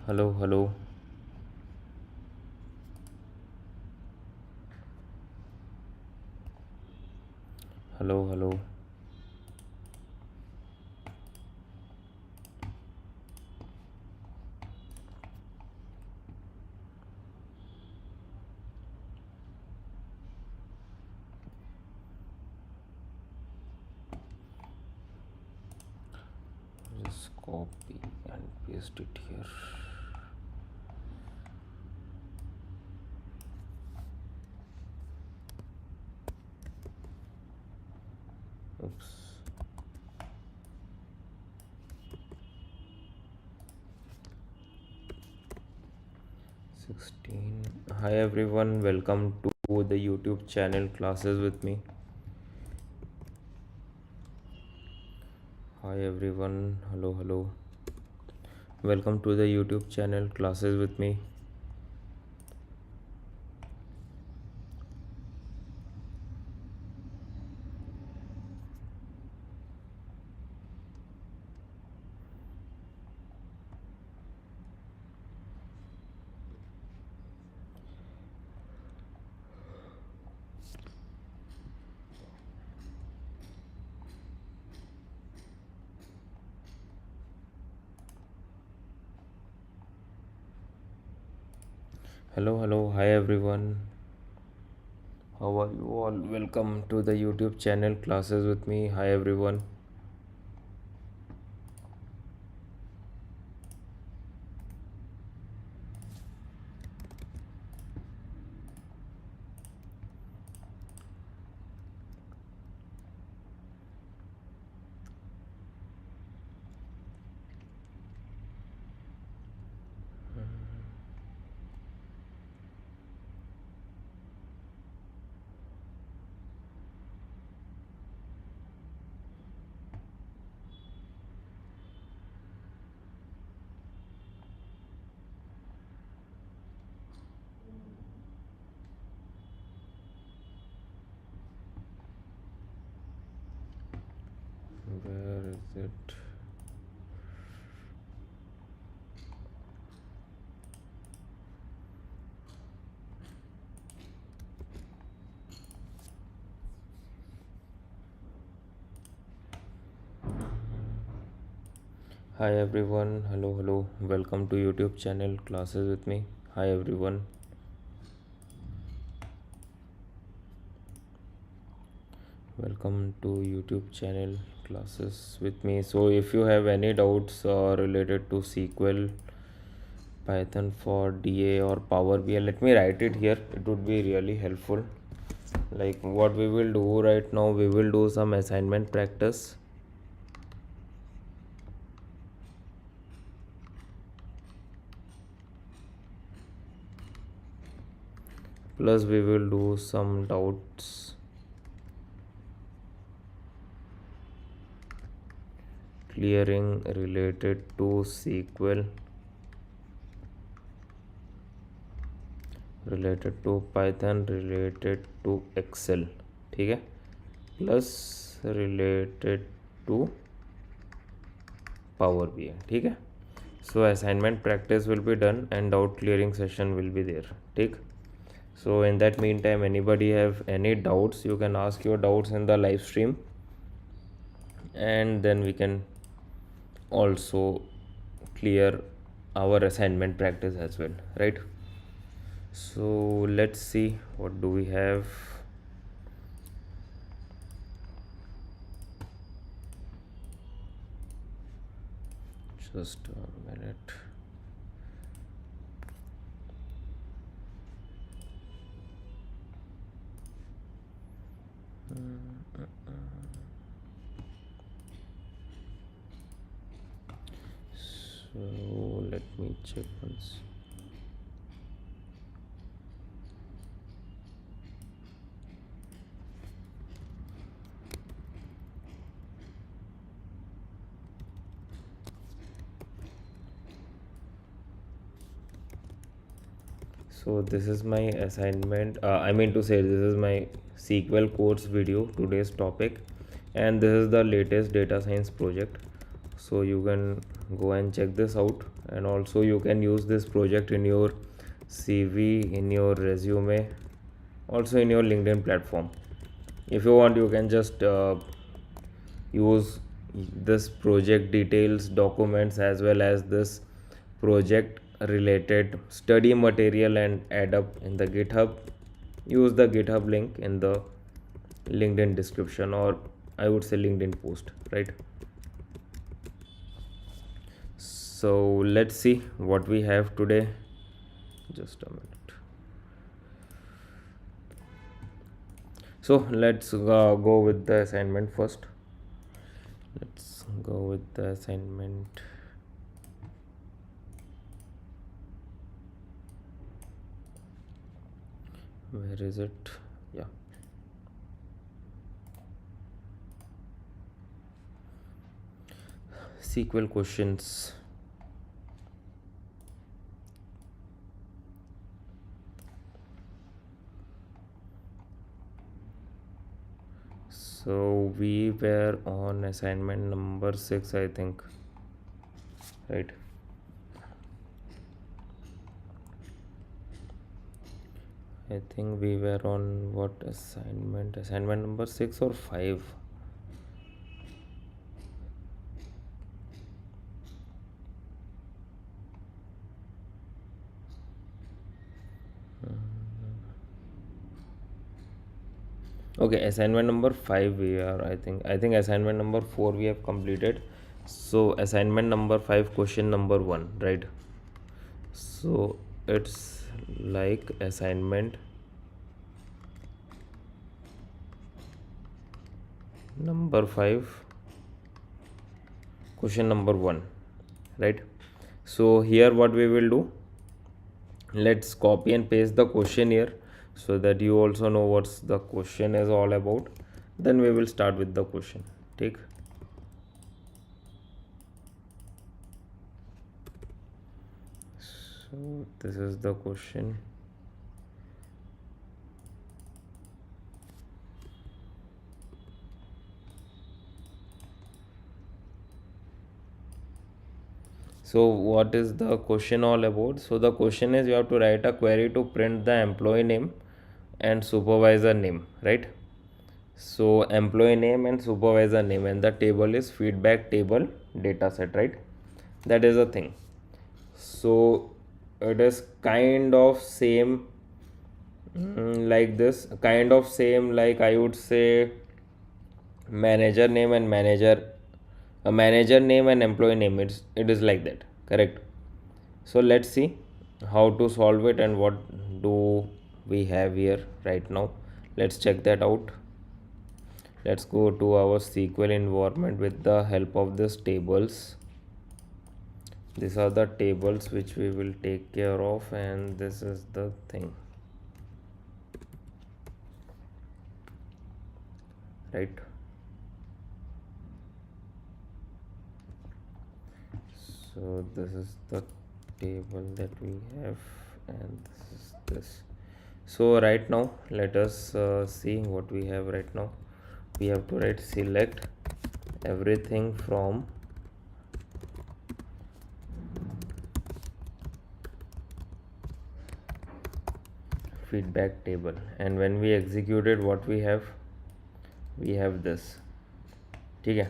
Hello, hello, hello, hello. 'Copy and paste it here. Oops. 16. Hi everyone, welcome to the YouTube channel Classes with me. Hi everyone, hello, hello. Welcome to the YouTube channel Classes with me. Hello, hello, hi everyone. How are you all? Welcome to the YouTube channel Classes with me. Hi everyone. Where is it? Hi everyone, hello, hello, welcome to YouTube channel Classes with me. Hi everyone, welcome to YouTube channel Classes with me. So, if you have any doubts related to SQL, Python for DA or Power BI, let me write it here. It would be really helpful. Like what we will do right now, we will do some assignment practice. Plus, we will do some doubts clearing related to SQL, related to Python, related to Excel. ठीक है, plus related to Power BI. ठीक है, so assignment practice will be done and doubt clearing session will be there. ठीक, so in that meantime, anybody have any doubts, you can ask your doubts in the live stream, and then we can also clear our assignment practice as well, right? So let's see what do we have. Just a minute. So let me check once. So this is my assignment, I mean to say this is my SQL course video, today's topic, and this is the latest data science project. So you can go and check this out and also you can use this project in your CV, in your resume, also in your LinkedIn platform. If you want, you can just use this project details documents as well as this project related study material and add up in the GitHub. Use the GitHub link in the LinkedIn description, or I would say LinkedIn post, right? So let's see what we have today. Just a minute. So let's go with the assignment first. Let's go with the assignment. Where is it? Yeah. SQL questions. So we were on assignment number 6, I think, right? I think we were on what assignment? Assignment number 6 or 5? Okay, assignment number 5 we are, I think assignment number 4 we have completed. So assignment number 5, question number 1, right? So it's like assignment number 5, question number 1, right? So here what we will do, let's copy and paste the question here so that you also know what's the question is all about. Then we will start with the question. Take. So this is the question. So what is the question all about? So the question is, you have to write a query to print the employee name and supervisor name, right? So employee name and supervisor name, and the table is feedback table data set, right? That is a thing. So it is kind of same, like this, kind of same, like I would say manager name and a manager name and employee name. It is like that, correct? So let's see how to solve it and what do we have here right now. Let's check that out. Let's go to our SQL environment with the help of these tables. These are the tables which we will take care of, and this is the thing, right? So this is the table that we have, and this is this. So right now let us see what we have right now. We have to write select everything from feedback table, and when we executed, what we have this. Okay.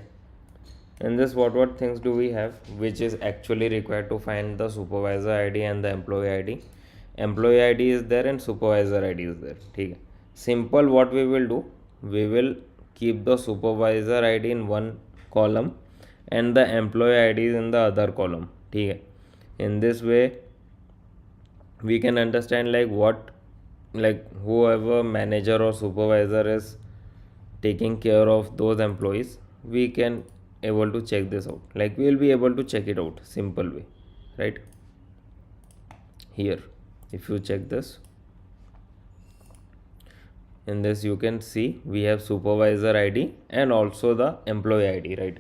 In this, what things do we have which is actually required to find the supervisor ID and the employee ID? Employee ID is there and supervisor ID is there. Okay. Simple, what we will do, we will keep the supervisor ID in one column and the employee ID is in the other column. Okay. In this way we can understand like whoever manager or supervisor is taking care of those employees, we can able to check this out, like we will be able to check it out simple way, right? Here if you check this, in this you can see we have supervisor ID and also the employee ID, right?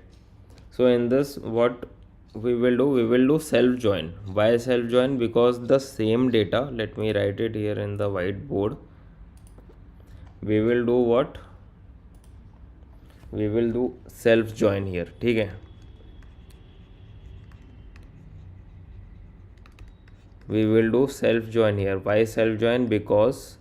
So in this, what we will do self join. Why self join? Because the same data, let me write it here in the whiteboard. We will do what? We will do self join here. ठीक है? we will do self join here. Why self join? Because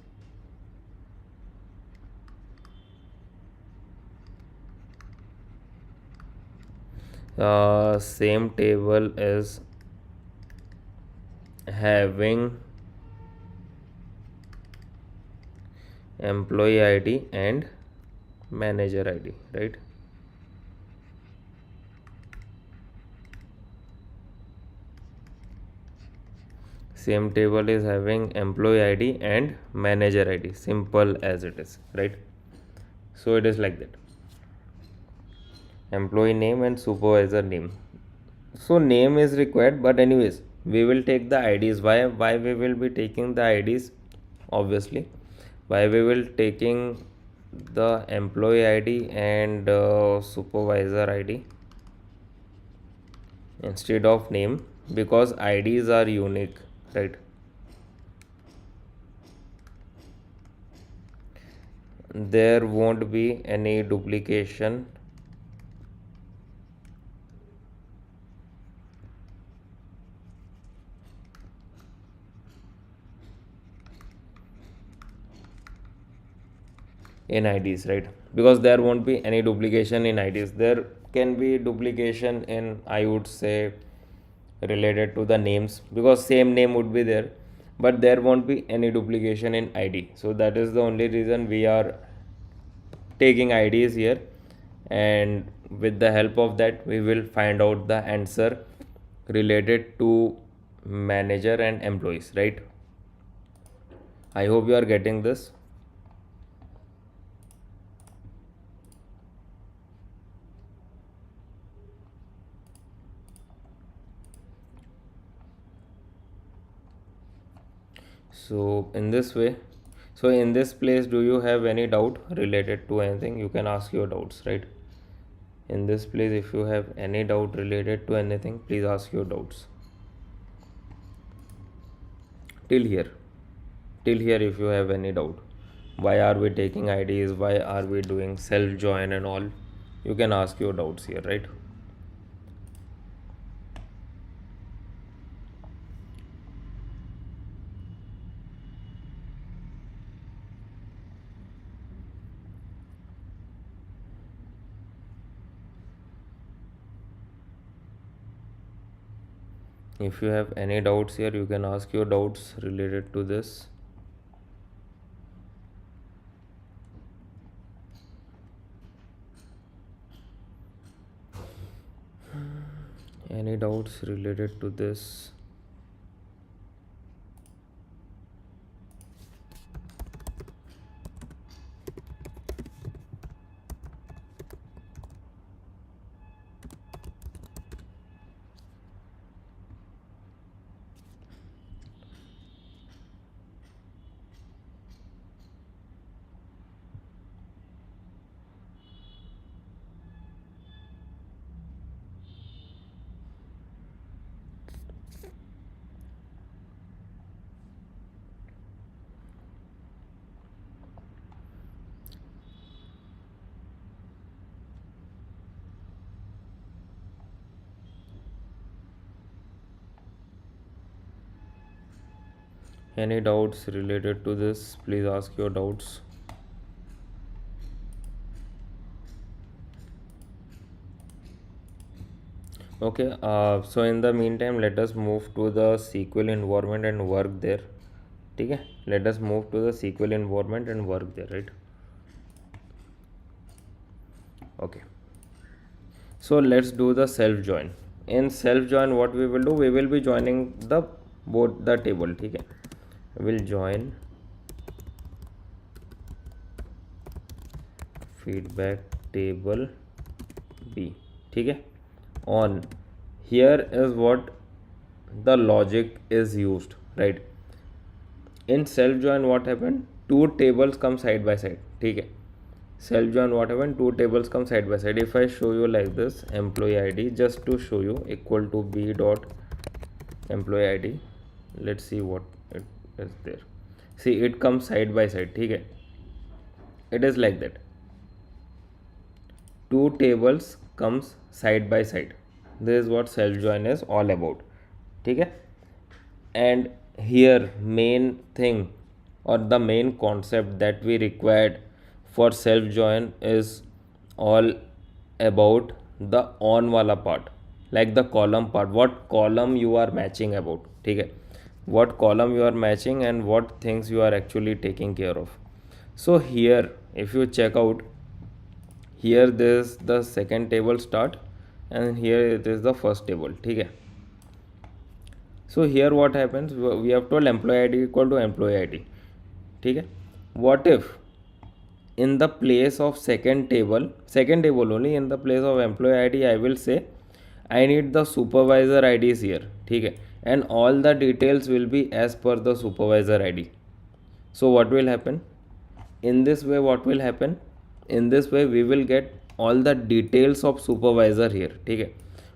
same table is having employee ID and manager ID, right? Same table is having employee ID and manager ID, simple as it is, right? So it is like that. Employee name and supervisor name. So name is required, but anyways we will take the IDs. Why we will be taking the IDs? Obviously, why we will taking the employee ID and supervisor ID instead of name? Because IDs are unique, right? There won't be any duplication in IDs, right? Because there won't be any duplication in IDs. There can be duplication in, I would say, related to the names, because same name would be there, but there won't be any duplication in ID. So that is the only reason we are taking IDs here, and with the help of that we will find out the answer related to manager and employees, right? I hope you are getting this. So in this way, so in this place, do you have any doubt related to anything? You can ask your doubts, right? In this place, if you have any doubt related to anything, please ask your doubts. Till here, till here, if you have any doubt, why are we taking IDs? Why are we doing self join and all? You can ask your doubts here, right? If you have any doubts here, you can ask your doubts related to this. Any doubts related to this? Any doubts related to this? Please ask your doubts. Okay, so in the meantime, let us move to the SQL environment and work there. Okay, let us move to the SQL environment and work there, right? Okay, so let's do the self join. In self join, what we will do? We will be joining the both the table. Okay, we will join feedback table B. Okay, on here is what the logic is used, right? In self join, what happened? Two tables come side by side. Okay, self join, what happened? Two tables come side by side. If I show you like this, employee ID, just to show you, equal to B dot employee ID. Let's see what it is there. See, it comes side by side. Okay, it is like that. Two tables comes side by side. This is what self join is all about. Okay, And here main thing or the main concept that we required for self join is all about the on wala part, like the column part, what column you are matching about. Okay, what column you are matching and what things you are actually taking care of. So here if you check out, here this the second table start and here it is the first table. Okay, so here what happens, we have told employee id equal to employee id. Okay, what if in the place of second table only, in the place of employee id I will say I need the supervisor ids here. Okay, and all the details will be as per the supervisor id. So what will happen in this way, what will happen in this way, we will get all the details of supervisor here. Okay,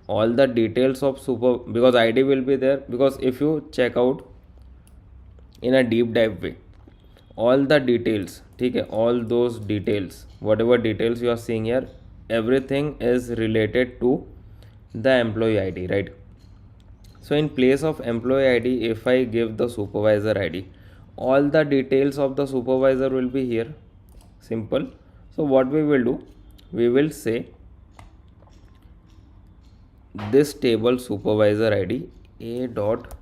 all the details of super, because id will be there, because if you check out in a deep dive way, all the details, okay, all those details, whatever details you are seeing here, everything is related to the employee id, right? So in place of employee id, if I give the supervisor id, all the details of the supervisor will be here. Simple. So what we will do, we will say this table supervisor id, a dot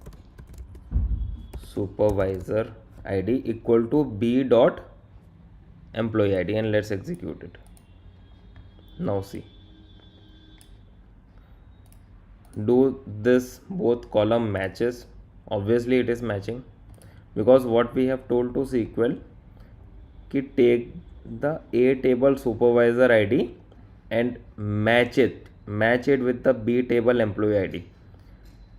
supervisor id equal to b dot employee id, and let's execute it. Now see, do this both column matches? Obviously it is matching, because what we have told to SQL कि take the a table supervisor id and match it with the b table employee id.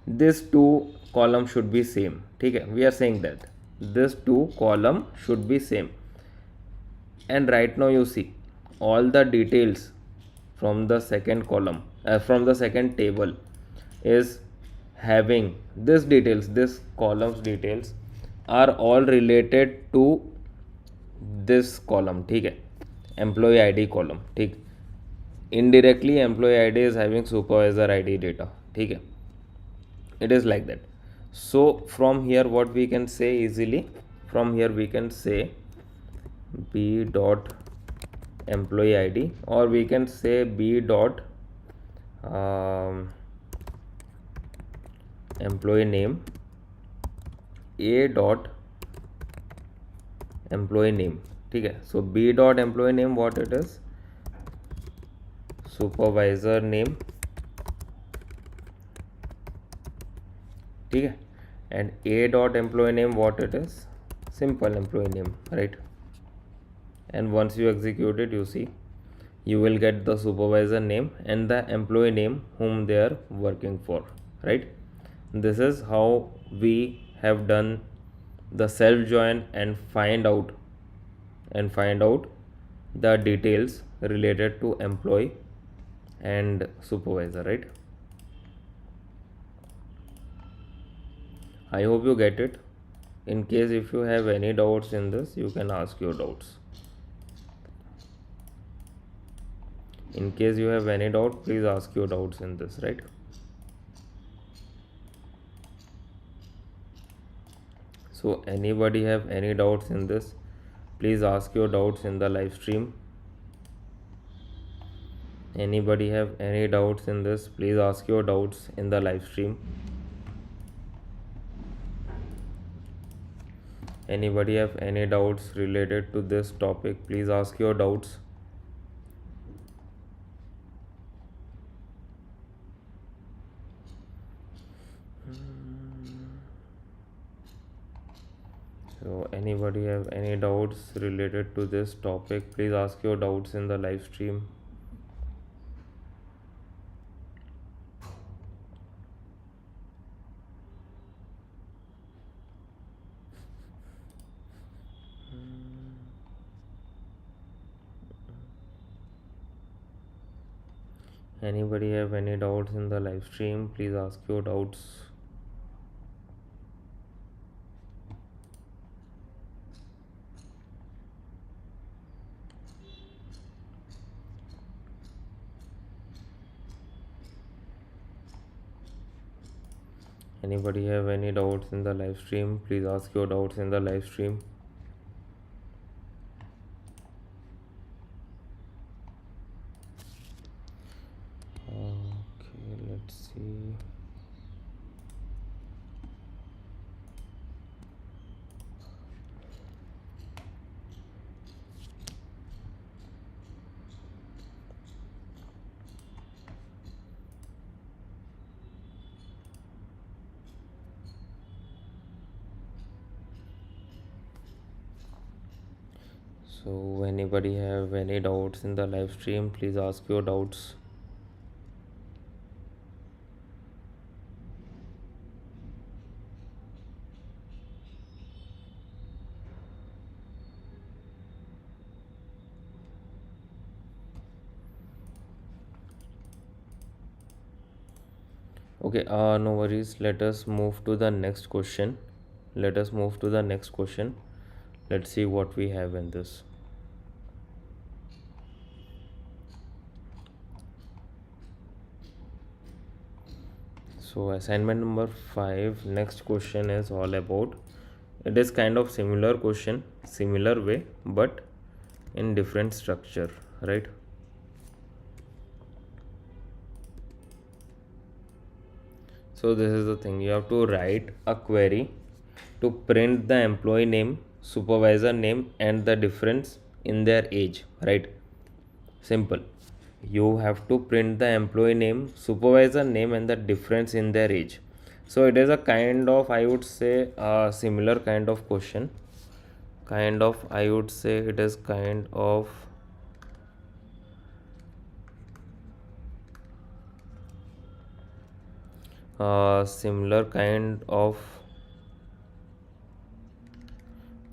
This two column should be same. ठीक है, we are saying that this two column should be same. And right now you see all the details from the second column, from the second table is having this details, this columns details are all related to this column. ठीक है, employee id column. ठीक, indirectly employee id is having supervisor id data. ठीक है, it is like that. So from here what we can say easily, from here we can say b dot employee id, or we can say b dot employee name, a dot employee name. ठीक है, so b dot employee name, what it is, supervisor name. ठीक है, and a dot employee name, what it is, simple employee name, right? And once you execute it, you see you will get the supervisor name and the employee name whom they are working for, right? This is how we have done the self join and find out the details related to employee and supervisor, right? I hope you get it. In case if you have any doubts in this, you can ask your doubts. In case you have any doubt, please ask your doubts in this, right? So anybody have any doubts in this, please ask your doubts in the live stream. Anybody have any doubts in this, please ask your doubts in the live stream. Anybody have any doubts related to this topic, please ask your doubts. So anybody have any doubts related to this topic, please ask your doubts in the live stream. Anybody have any doubts in the live stream, please ask your doubts. Anybody have any doubts in the live stream? Please ask your doubts in the live stream. Okay, let's see. So anybody have any doubts in the live stream? Please ask your doubts. Okay, no worries. Let us move to the next question. Let us move to the next question. Let's see what we have in this. So assignment number 5, next question is all about, it is kind of similar question, similar way, but in different structure, right? So this is the thing, you have to write a query to print the employee name, supervisor name and the difference in their age, right? Simple. You have to print the employee name, supervisor name and the difference in their age. So it is a kind of, I would say, a similar kind of question. Kind of, I would say it is kind of similar kind of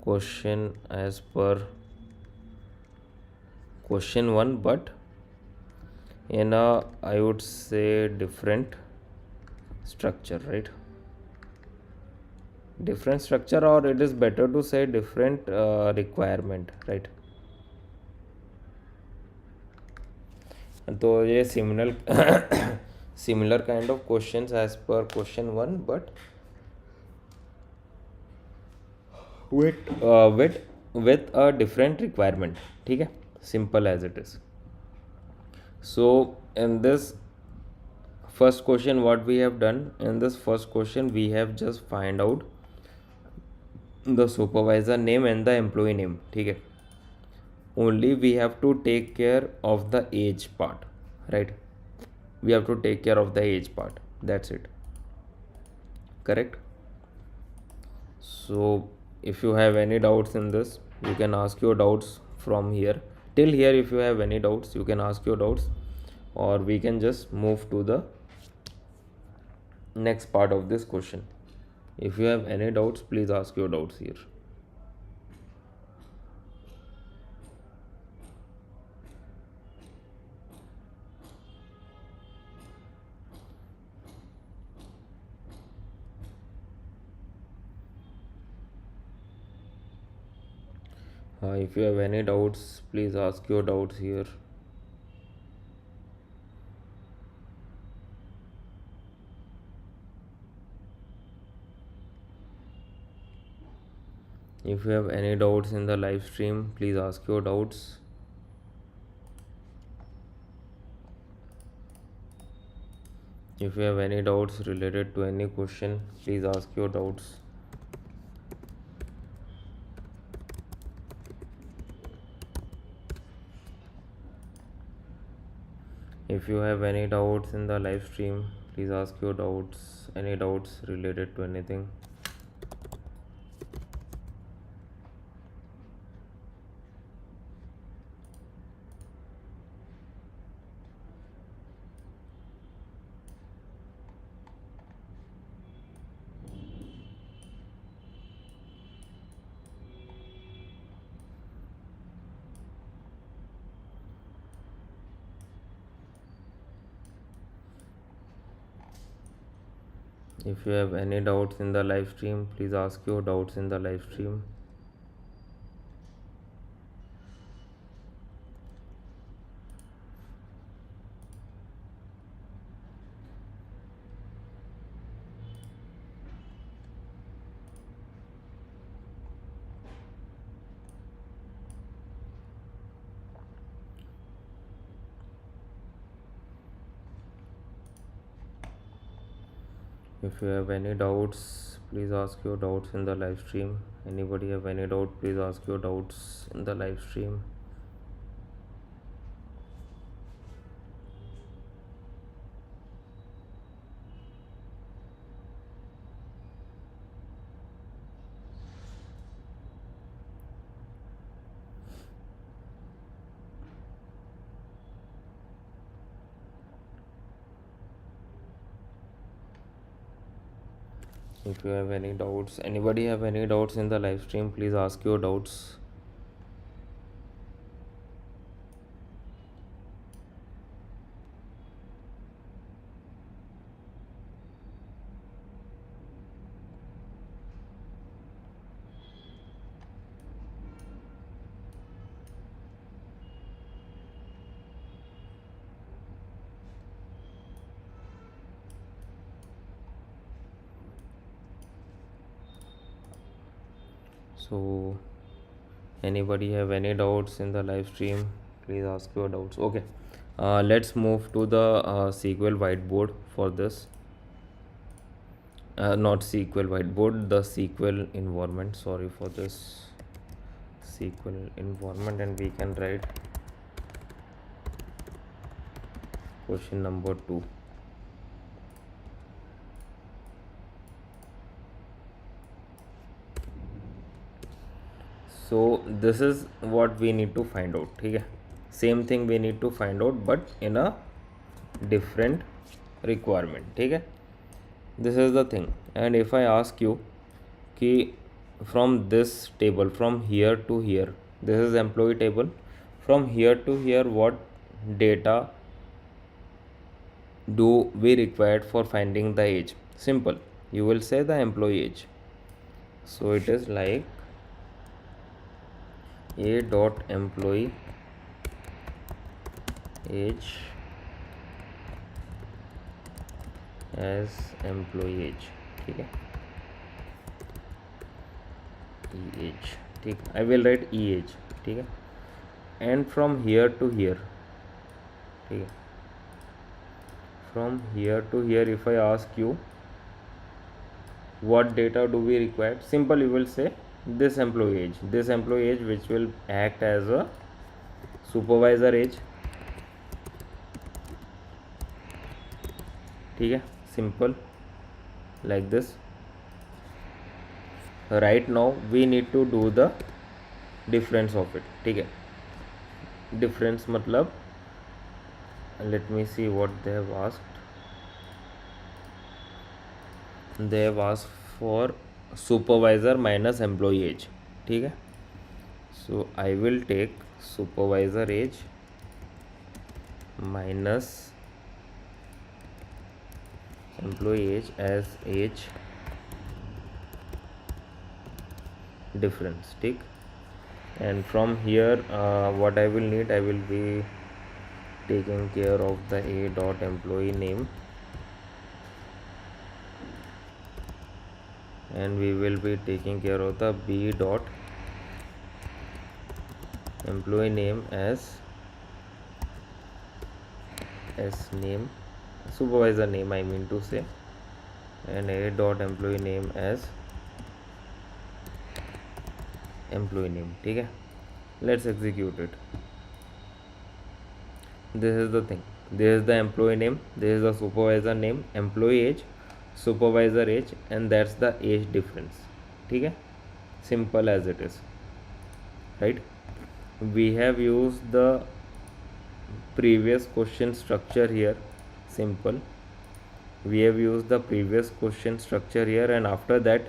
question as per question 1, but in a, I would say, different structure, right? Different structure, or it is better to say different requirement, right? तो ये similar similar kind of questions as पर question 1, but with a different requirement. ठीक है, simple as it is. So in this first question, what we have done in this first question, we have just find out the supervisor name and the employee name. ठीक है, only we have to take care of the age part, right? We have to take care of the age part, that's it, correct? So if you have any doubts in this, you can ask your doubts from here till here. If you have any doubts, you can ask your doubts, or we can just move to the next part of this question. If you have any doubts, please ask your doubts here. If you have any doubts, please ask your doubts here. If you have any doubts in the live stream, please ask your doubts. If you have any doubts related to any question, please ask your doubts. If you have any doubts in the live stream, please ask your doubts, any doubts related to anything. If you have any doubts in the live stream, please ask your doubts in the live stream. If you have any doubts, please ask your doubts in the live stream. Anybody have any doubt, please ask your doubts in the live stream. If you have any doubts, anybody have any doubts in the live stream, please ask your doubts. So anybody have any doubts in the live stream, please ask your doubts. Okay, let's move to the SQL whiteboard for this. Not SQL whiteboard, the SQL environment. Sorry for this, SQL environment, and we can write question number 2. So this is what we need to find out. Okay, same thing we need to find out, but in a different requirement. Okay, this is the thing. And if I ask you कि from this table, from here to here, this is employee table, from here to here, what data do we required for finding the age? Simple, you will say the employee age. So it is like a dot employee age as employee age. ठीक है, e age, ठीक, I will write e age. ठीक है, and from here to here, ठीक है, from here to here, if I ask you what data do we require, simple, you will say this employee age, which will act as a supervisor age. ठीक है, simple, like this. Right now we need to do the difference of it. ठीक है, difference मतलब, let me see what they have asked. They have asked for supervisor minus employee age. ठीक है, so I will take supervisor age minus employee age as age difference. ठीक, and from here what I will need, I will be taking care of the a dot employee name, and we will be taking care of the b dot employee name as name, supervisor name I mean to say, and a dot employee name as employee name. ठीक है, let's execute it. This is the thing, this is the employee name, this is the supervisor name, employee age, supervisor age, and that's the age difference. ठीक है, simple as it is, right? We have used the previous question structure here. Simple, we have used the previous question structure here, and after that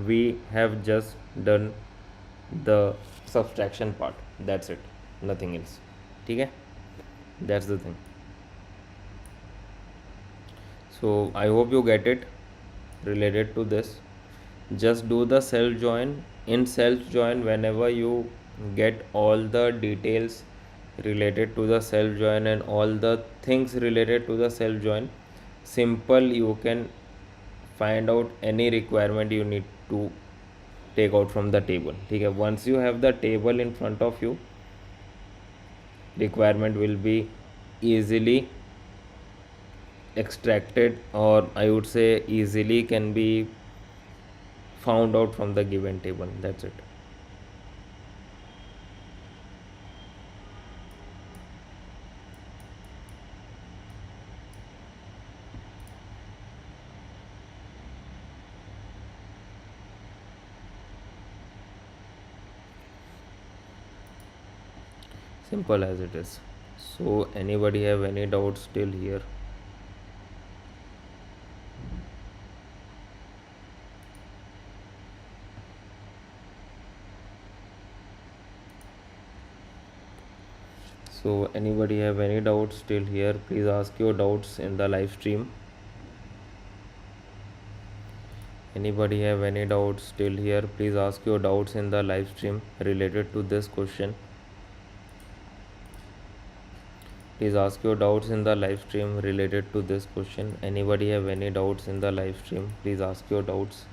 we have just done the subtraction part. That's it, nothing else. ठीक है, that's the thing. So I hope you get it related to this. Just do the self join. In self join, whenever you get all the details related to the self join and all the things related to the self join, simple, you can find out any requirement you need to take out from the table. ठीक है, once you have the table in front of you, requirement will be easily extracted, or I would say easily can be found out from the given table. That's it. Simple as it is. So anybody have any doubts still here? So anybody have any doubts still here? Please ask your doubts in the live stream. Anybody have any doubts still here? Please ask your doubts in the live stream related to this question. Please ask your doubts in the live stream related to this question. Anybody have any doubts in the live stream? Please ask your doubts.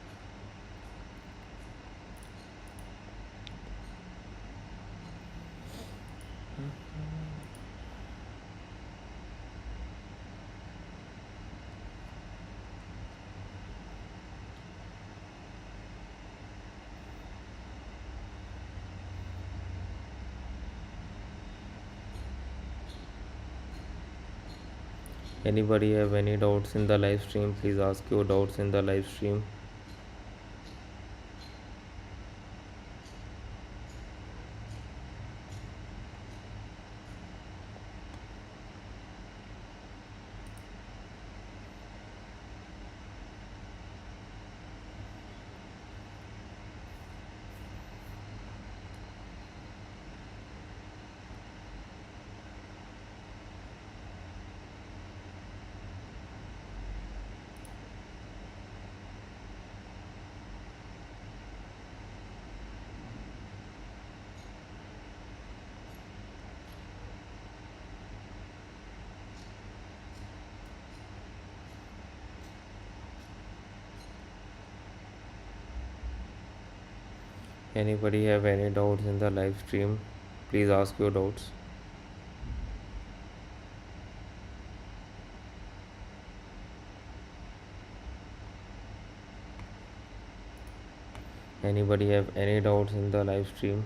Anybody have any doubts in the live stream? Please ask your doubts in the live stream. Anybody have any doubts in the live stream? Please ask your doubts. Anybody have any doubts in the live stream?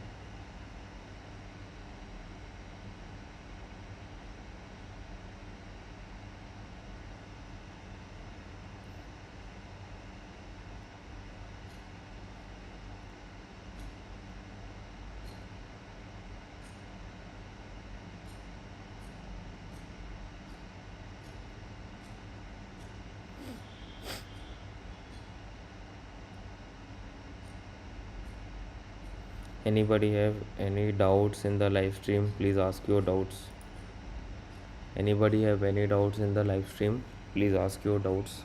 Anybody have any doubts in the live stream? Please ask your doubts. Anybody have any doubts in the live stream? Please ask your doubts.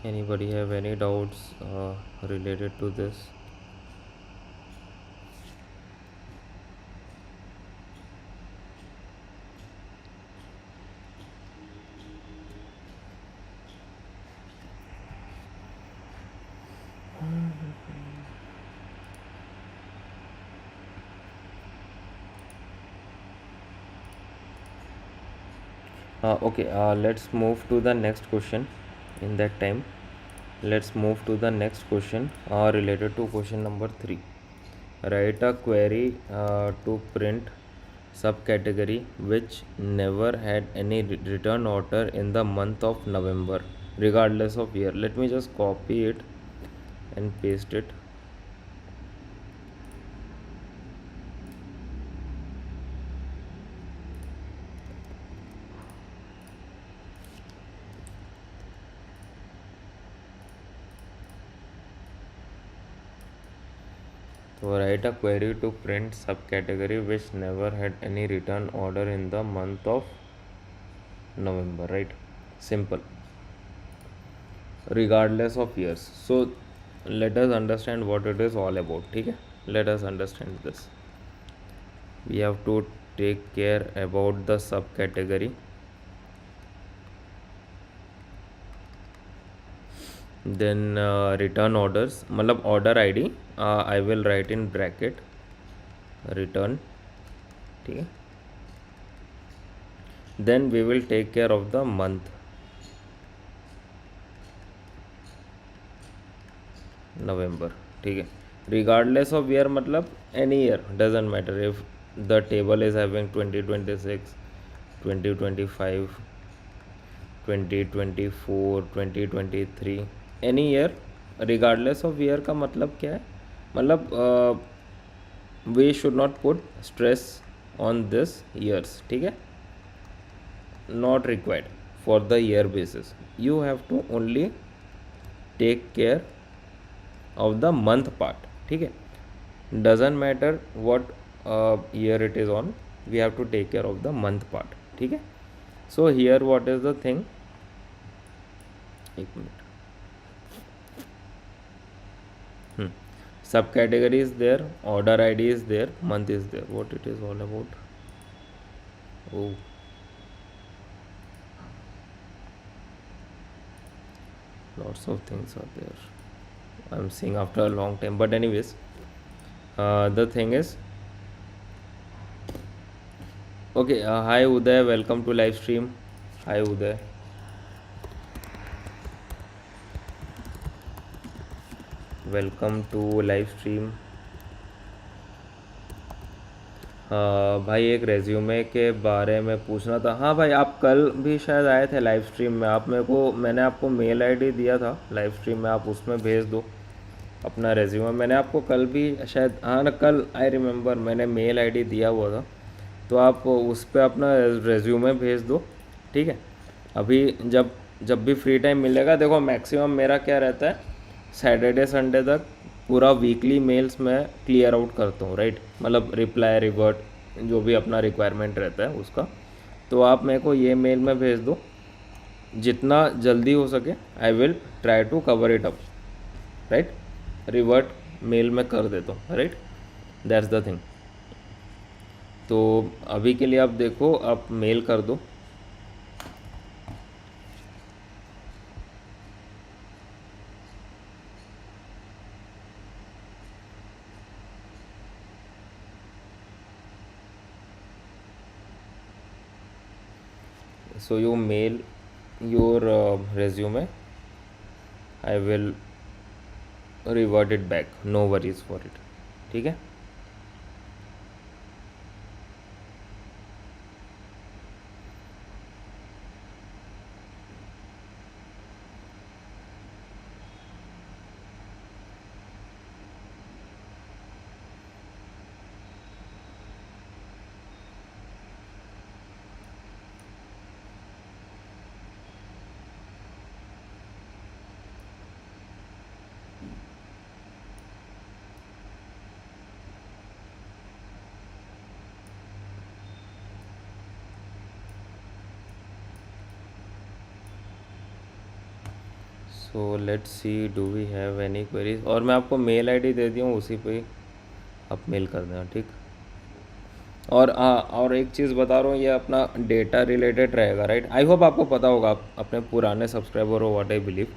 Anybody have any doubts related to this? Okay, let's move to the next question. In that time, let's move to the next question related to question number 3. Write a query to print subcategory which never had any return order in the month of November, regardless of year. Let me just copy it and paste it. So write a query to print subcategory which never had any return order in the month of November, right? Simple. Regardless of years. So let us understand what it is all about. ठीक है, let us understand this. We have to take care about the subcategory. Then return orders, मतलब order ID, I will write in bracket return. ठीक है, then we will take care of the month, November. ठीक है, regardless of year, मतलब any year doesn't matter. If the table is having 2026, 2025, 2024, 2023, any year, regardless of year का मतलब क्या है, मतलब we should not put stress on this years. ठीक है, not required for the year basis. You have to only take care of the month part. ठीक है, doesn't matter what year it is on, we have to take care of the month part. ठीक है, so here what is the thing, एक minute, subcategory is there, order ID is there, month is there. What it is all about? Oh, lots of things are there, I'm seeing after a long time. But anyways, the thing is, okay, hi Uday, welcome to live stream. Hi Uday, welcome to live stream. भाई एक resume के बारे में पूछना था. हाँ भाई, आप कल भी शायद आए थे लाइव स्ट्रीम में. आप मेरे को, मैंने आपको मेल आईडी दिया था लाइव स्ट्रीम में, आप उसमें भेज दो अपना रेज्यूमे. मैंने आपको कल भी शायद, हाँ ना, कल आई रिमेंबर मैंने मेल आईडी दिया हुआ था, तो आप उस पर अपना रेज्यूमे भेज दो. ठीक है, अभी जब जब भी फ्री टाइम मिलेगा, देखो मैक्सिमम मेरा क्या रहता है, सैटरडे संडे तक पूरा वीकली मेल्स मैं क्लियर आउट करता हूँ, राइट. मतलब रिप्लाई, रिवर्ट, जो भी अपना रिक्वायरमेंट रहता है उसका. तो आप मेरे को ये मेल में भेज दो, जितना जल्दी हो सके I will try to cover it up, right. Revert mail में कर देता हूँ, राइट. That's the thing. तो अभी के लिए आप देखो, आप मेल कर दो. So you mail your resume, I will revert it back, no worries for it. ठीक है. So let's see, do we have any queries. और मैं आपको मेल आईडी दे दिया हूँ, उसी पे आप मेल कर देना, ठीक. और हाँ, और एक चीज़ बता रहा हूँ, ये अपना डेटा रिलेटेड रहेगा, राइट. आई होप आपको पता होगा, आप अपने पुराने सब्सक्राइबर हो, व्हाट आई बिलीव.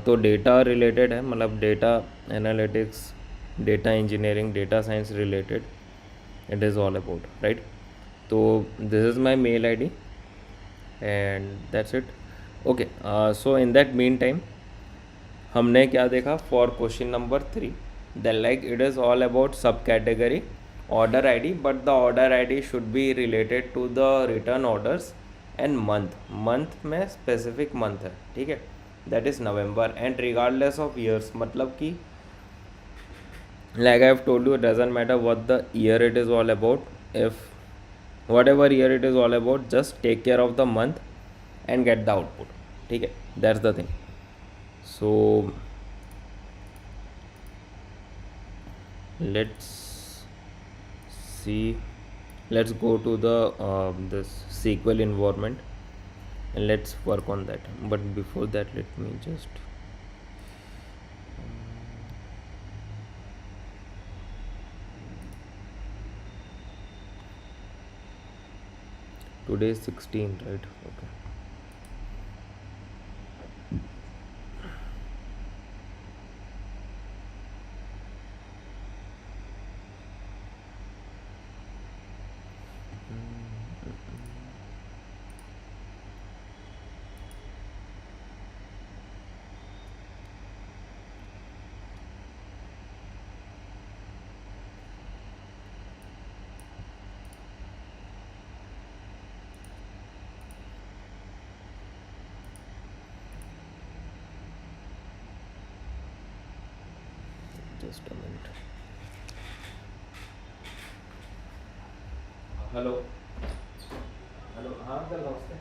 तो डेटा रिलेटेड है, मतलब data analytics, data engineering, data science related it is all about, right. तो this is my mail I D and that's it. Okay, so in that meantime हमने क्या देखा for question number 3, that like it is all about sub category order ID, but the order ID should be related to the return orders and month में specific month है, ठीक है, that is November. And regardless of years, मतलब कि like I have told you, it doesn't matter what the year it is all about. If whatever year it is all about, just take care of the month and get the output. ठीक है, that's the thing. So let's see, let's go to the this SQL environment and let's work on that. But before that, let me just Today is 16, right? Okay. Just a minute. Hello hello हाँ uncle नमस्ते.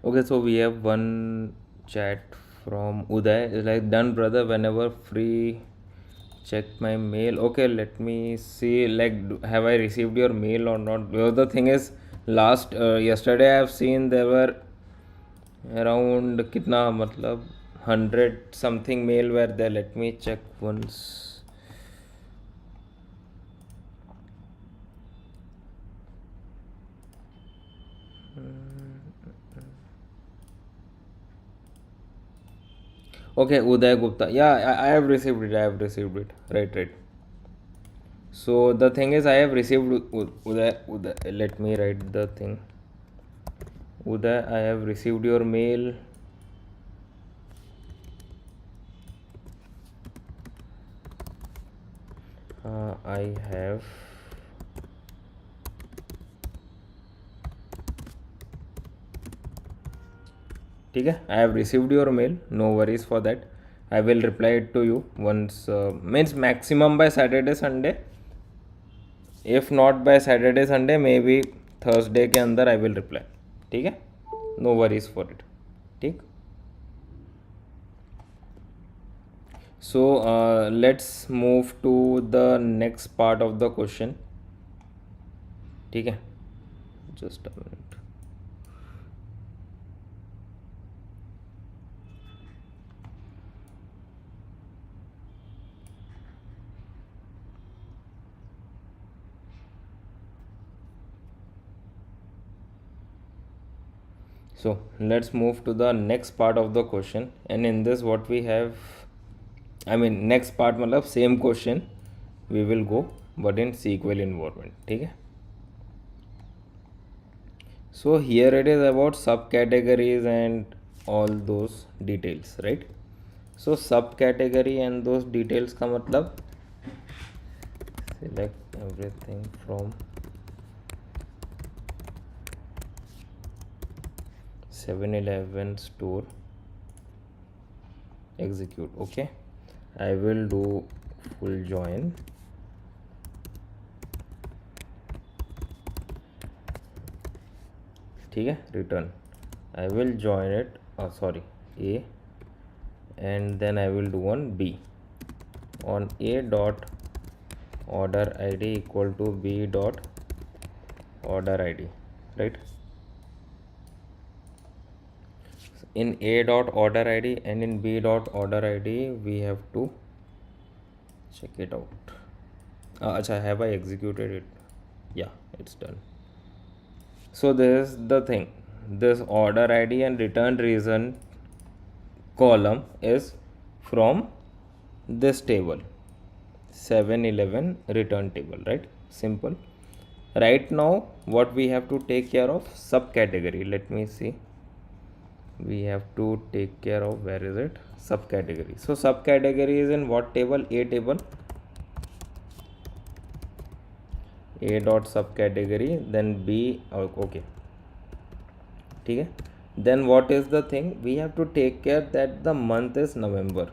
Okay, so we have one chat from Uday. It's like, done, brother. Whenever free, check my mail. Okay, let me see. Like, have I received your mail or not? Because the thing is, last yesterday I have seen there were around kitna matlab 100 something mail were there. Let me check once. Okay, Uday Gupta. Yeah, I have received it. I have received it. Right, right. So the thing is, I have received Uday. Let me write the thing. Uday, I have received your mail. I have. ठीक है, I have received your mail. No worries for that. I will reply it to you once. Means maximum by Saturday Sunday. If not by Saturday Sunday, maybe Thursday के अंदर I will reply. ठीक है, no worries for it. ठीक. So let's move to the next part of the question. ठीक है, just a minute. So let's move to the next part of the question, and in this what we have, I mean next part मतलब same question we will go but in SQL environment. ठीक है. So here it is about subcategories and all those details, right? So subcategory and those details का मतलब select everything from 7-Eleven store, execute. Okay, I will do full join. ठीक है, return. I will join it. Sorry, A, and then I will do on B. On A dot order ID equal to B dot order ID, right? In A dot order ID and in B dot order ID we have to check it out. Acha, have I executed it? Yeah, it's done. So this is the thing. This order ID and return reason column is from this table, 7-Eleven return table, right? Simple. Right now what we have to take care of, subcategory. Let me see. We have to take care of, where is it, subcategory. So subcategory is in what table? A table. A dot subcategory, then B. Okay, ठीक है. Then what is the thing? We have to take care that the month is November.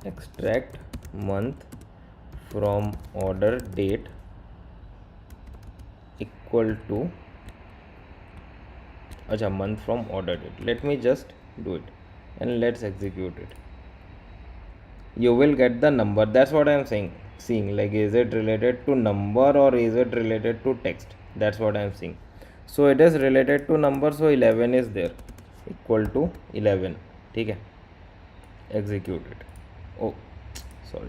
Extract month from order date equal to, acha, month from order date. Let me just do it and let's execute it. You will get the number. That's what I am saying. Seeing like, is it related to number or is it related to text? That's what I am seeing. So it is related to number, so 11 is there, equal to 11. ठीक है, execute it. Oh, sorry.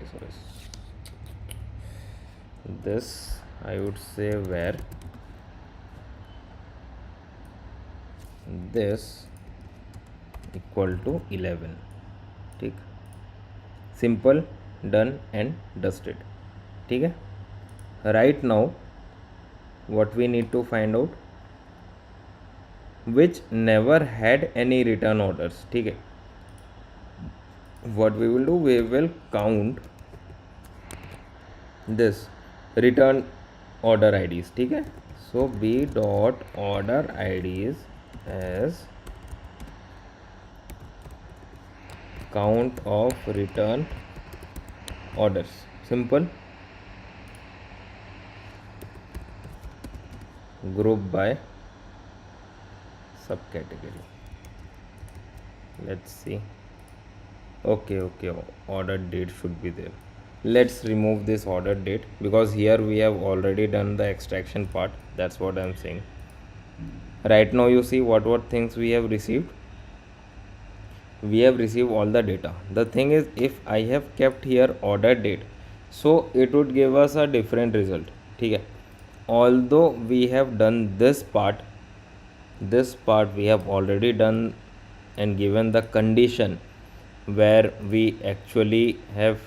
This I would say where this equal to 11. ठीक, simple, done and dusted. ठीक है. Right now what we need to find out, which never had any return orders. ठीक है. What we will do, we will count this return order IDs. ठीक है. So B dot order IDs as count of return orders. Simple. Group by subcategory. Let's see. Okay, order date should be there. Let's remove this order date because here we have already done the extraction part. That's what I'm saying. Right now you see what things we have received. We have received all the data. The thing is, if I have kept here order date, so it would give us a different result. Okay, although we have done this part we have already done and given the condition where we actually have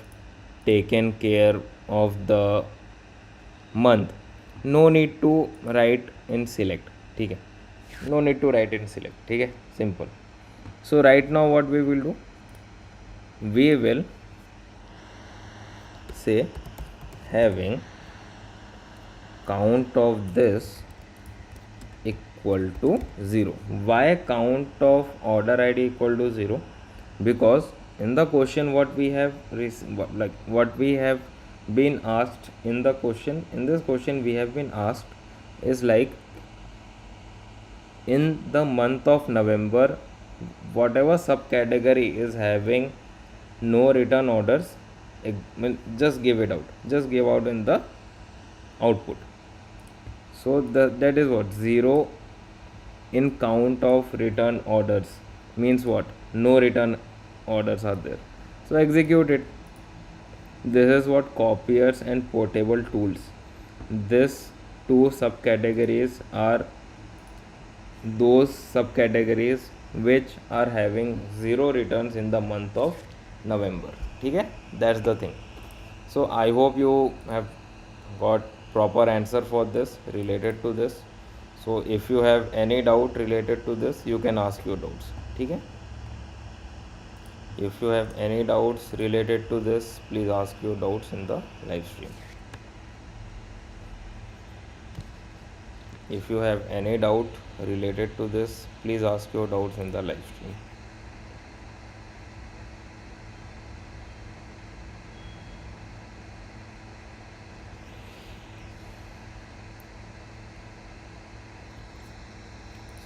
taken care of the month. No need to write in select. ठीक है, no need to write in select. ठीक है, simple. So right now what we will do, we will say having count of this equal to 0. Why count of order id equal to 0? Because in the question what we have what we have been asked in the question, in this question we have been asked is like, in the month of November, whatever subcategory is having no return orders, just give it out, just give out in the output. So that is what 0 in count of return orders means. What? No return orders are there. So execute it. This is what copiers and portable tools. This two subcategories are those subcategories which are having 0 returns in the month of November. Okay, that's the thing. So I hope you have got proper answer for this related to this. So if you have any doubt related to this, you can ask your doubts. Okay, if you have any doubts related to this, please ask your doubts in the live stream. If you have any doubt related to this, please ask your doubts in the live stream.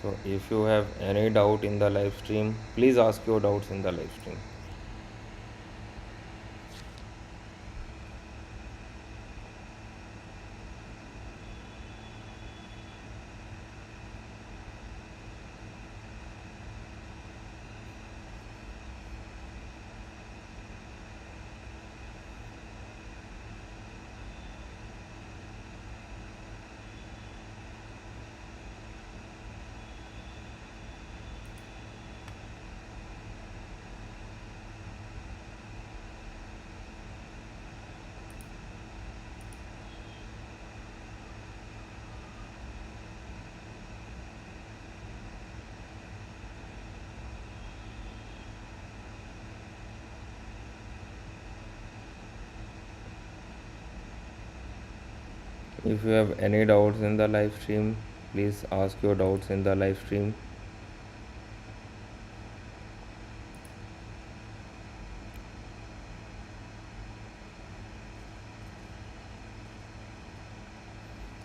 So if you have any doubt in the live stream, please ask your doubts in the live stream. If you have any doubts in the live stream, please ask your doubts in the live stream.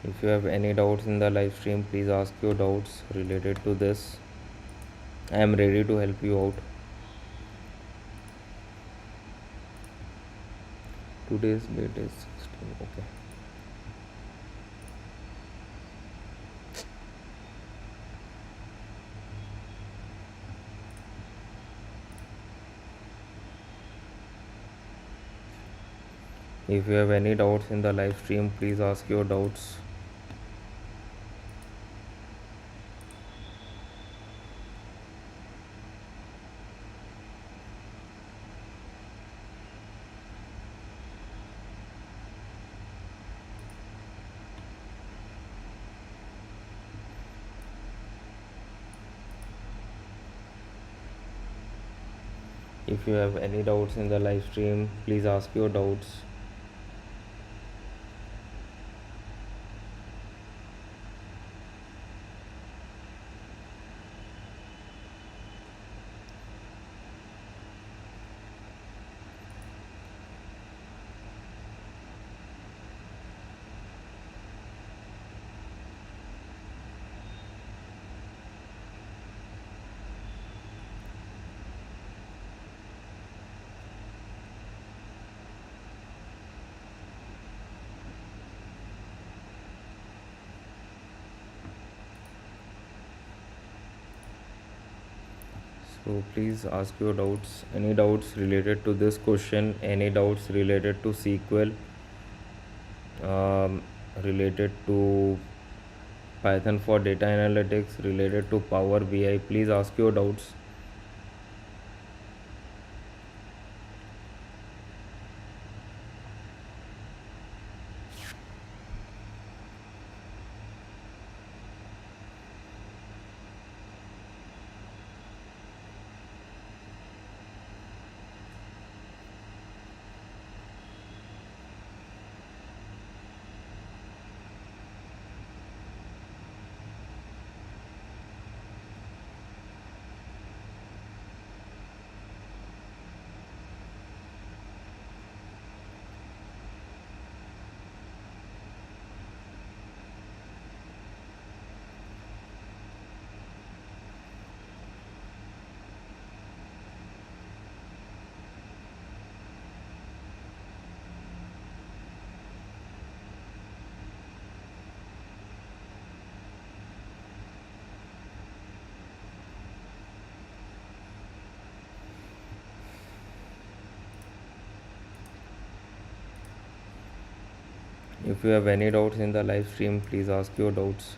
If you have any doubts in the live stream, please ask your doubts related to this. I am ready to help you out. Today's date is 16. Okay. If you have any doubts in the live stream, please ask your doubts. If you have any doubts in the live stream, please ask your doubts. So please ask your doubts. Any doubts related to this question? Any doubts related to SQL? Um, Related to Python for data analytics? Related to Power BI? Please ask your doubts. If you have any doubts in the live stream, please ask your doubts.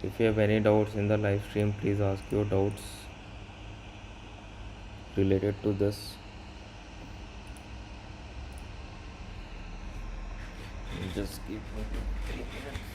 If you have any doubts in the live stream, please ask your doubts related to this. Just give me 3 minutes.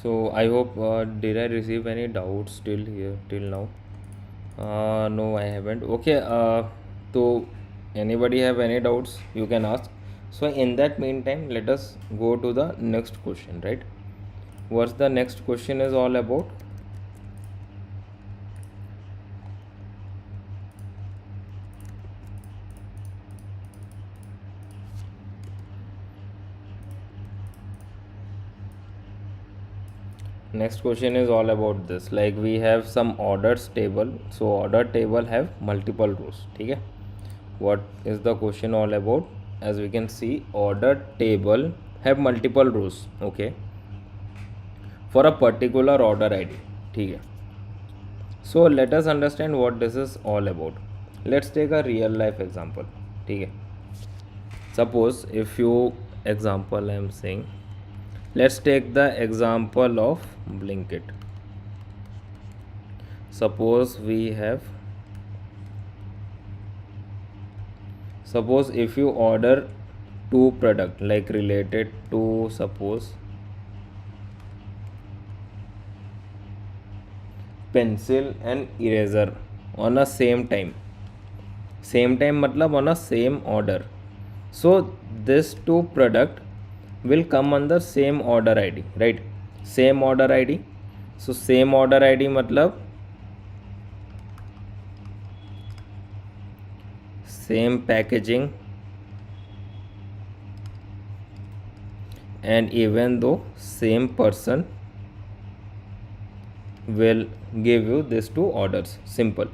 So I hope, did I receive any doubts till here till now? No, I haven't. Okay, so anybody have any doubts, you can ask. So in that meantime, let us go to the next question, right? What's the next question is all about? Next question is all about this, like we have some orders table. So order table have multiple rows. Okay, what is the question all about? As we can see, order table have multiple rows. Okay, for a particular order id. Okay, so let us understand what this is all about. Let's take a real life example. Okay, suppose if you example I am saying, let's take the example of Blinkit. Suppose we have, suppose if you order two product like related to, suppose pencil and eraser on a same time matlab on a same order. So this two product will come under same order id, right? Same order id. So same order id matlab same packaging, and even though same person will give you these two orders. Simple.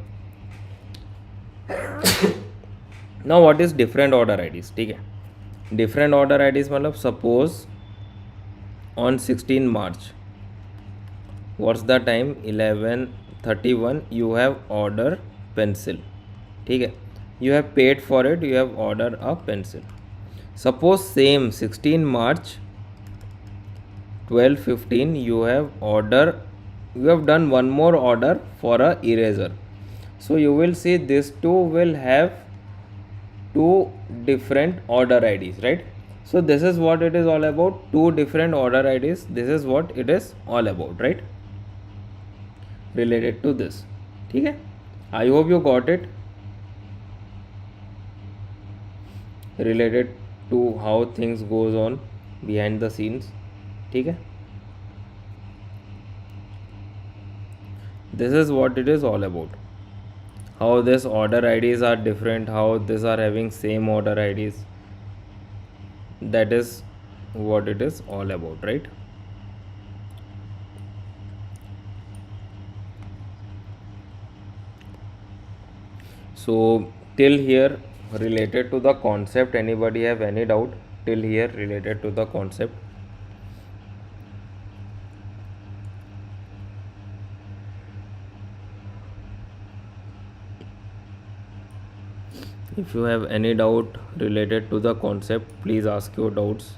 Now what is different order IDs? ठीक है, different order IDs मतलब suppose on 16 March, what's the time? 11:31. You have order pencil. ठीक है, you have paid for it, you have ordered a pencil. Suppose same 16 March 12:15 you have order, you have done one more order for a eraser. So you will see these two will have two different order IDs, right? So this is what it is all about, two different order IDs. This is what it is all about, right? Related to this. Okay, I hope you got it. Related to how things goes on behind the scenes. Okay, this is what it is all about. How this order IDs are different, how these are having same order IDs. That is what it is all about, right? So till here related to the concept, anybody have any doubt till here related to the concept? If you have any doubt related to the concept, please ask your doubts.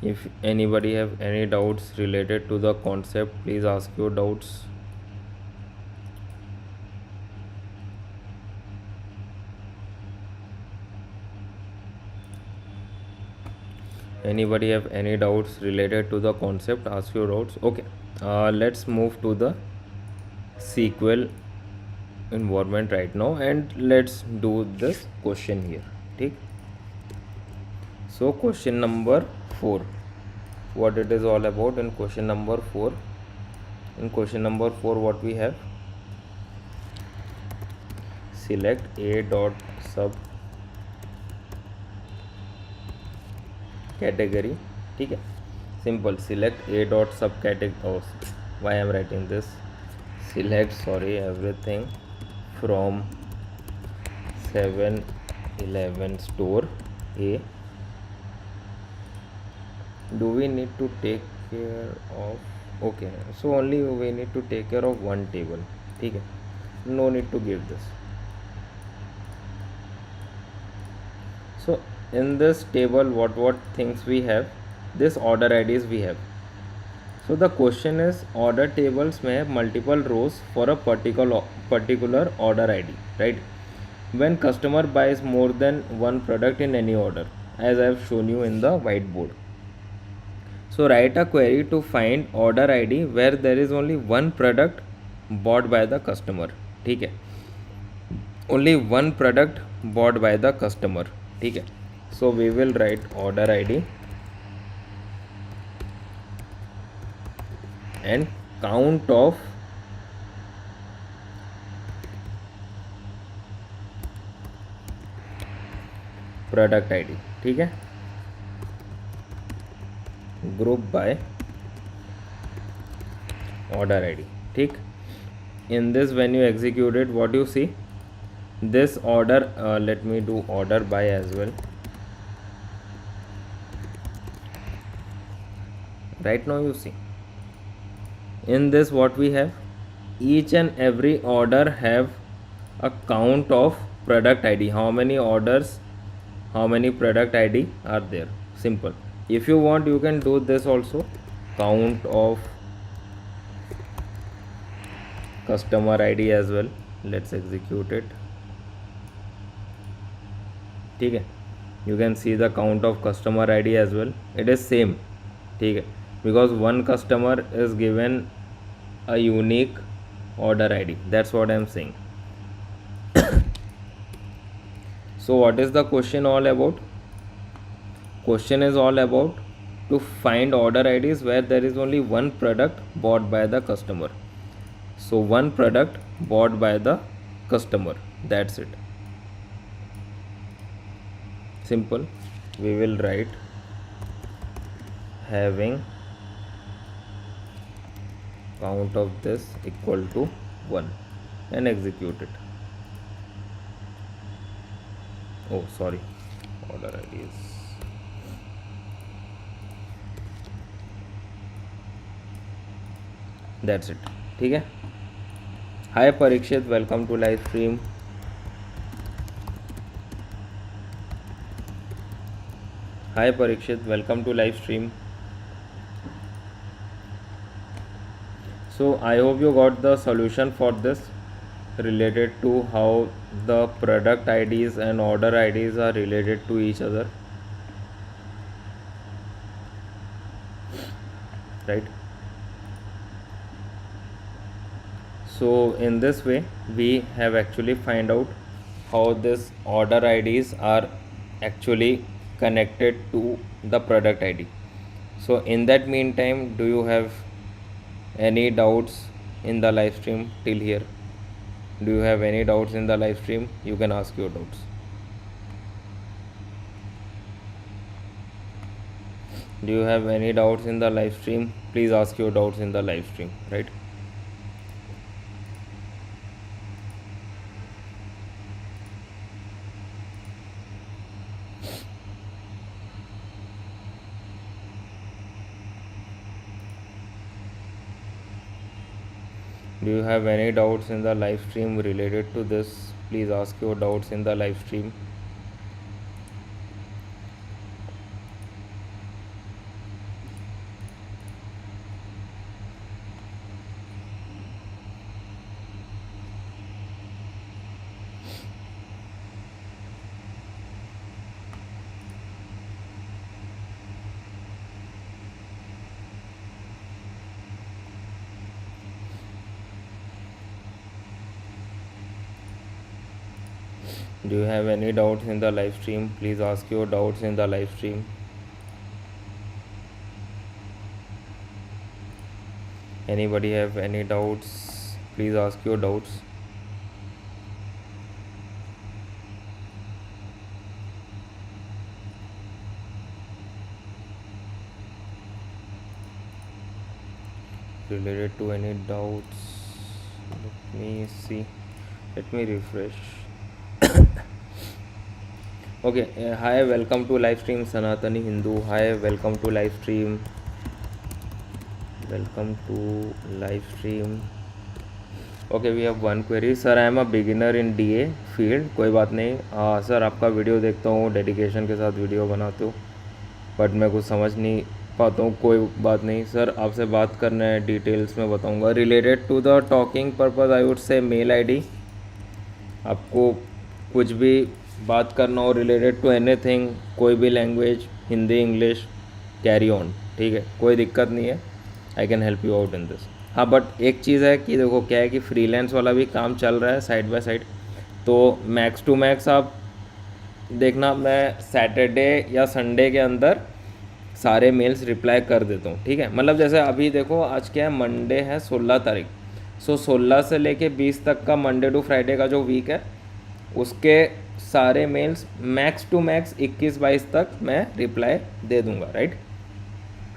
If anybody have any doubts related to the concept, please ask your doubts. Anybody have any doubts related to the concept, ask your doubts. Okay, let's move to the SQL environment right now, and let's do this question here. Okay, so question number 4, what it is all about in question number 4. In question number 4, what we have, select a dot sub category. ठीक है, simple, select a dot sub category. Oh, why I am writing this? Select, sorry, everything from 7-Eleven store A. Do we need to take care of, okay, so only we need to take care of one table. ठीक है, no need to give this. So in this table, what things we have, this order IDs we have. So the question is, order tables may have multiple rows for a particular order ID, right? When customer buys more than one product in any order, as I have shown you in the whiteboard. So write a query to find order ID where there is only one product bought by the customer. ठीक है, only one product bought by the customer. ठीक है, so we will write order ID and count of product ID. ठीक है, group by order ID. ठीक, in this when you execute it, what you see, this order, let me do order by as well. Right now you see, in this what we have, each and every order have a count of product ID, how many orders, how many product ID are there. Simple. If you want, you can do this also, count of customer ID as well. Let's execute it. ठीक है, you can see the count of customer ID as well, it is same. ठीक है, because one customer is given a unique order ID, that's what I am saying. So what is the question all about? Question is all about to find order IDs where there is only one product bought by the customer. So one product bought by the customer, that's it. Simple. We will write having count of this equal to 1 and execute it. Oh sorry, order ID is, that's it. ठीक है, hi Parikshit, welcome to live stream. Hi Parikshit, welcome to live stream. So I hope you got the solution for this related to how the product IDs and order IDs are related to each other, right? So in this way we have actually find out how this order IDs are actually connected to the product ID. So in that meantime, do you have any doubts in the live stream till here? Do you have any doubts in the live stream? You can ask your doubts. Do you have any doubts in the live stream? Please ask your doubts in the live stream, right? Do you have any doubts in the live stream related to this? Please ask your doubts in the live stream. Do you have any doubts in the live stream? Please ask your doubts in the live stream. Anybody have any doubts? Please ask your doubts. Related to any doubts? Let me see. Let me refresh. Okay, hi, welcome to live stream Sanatani Hindu. Hi, welcome to live stream. Welcome to live stream. Okay, we have one query. Sir, I am a beginner in DA field. कोई बात नहीं. Sir आपका video देखता हूँ, dedication के साथ video बनाते हो, बट मैं कुछ समझ नहीं पाता हूँ, कोई बात नहीं सर, आपसे बात करना है डिटेल्स में बताऊँगा। Related to the talking purpose I would say mail ID. आपको कुछ भी बात करना हो रिलेटेड टू एनीथिंग, कोई भी language, Hindi English, carry on, ठीक है, कोई दिक्कत नहीं है। I can help you out in this. हाँ बट एक चीज़ है कि देखो क्या है कि फ्रीलांस वाला भी काम चल रहा है साइड बाय साइड, तो मैक्स टू मैक्स आप देखना मैं सैटरडे या संडे के अंदर सारे मेल्स रिप्लाई कर देता हूँ, ठीक है। मतलब जैसे अभी देखो आज क्या है, मंडे है 16 तारीख, सो 16 से लेके 20 तक का मंडे टू फ्राइडे का जो वीक है उसके सारे मेल्स मैक्स टू मैक्स 21-22 तक मैं रिप्लाई दे दूंगा, राइट।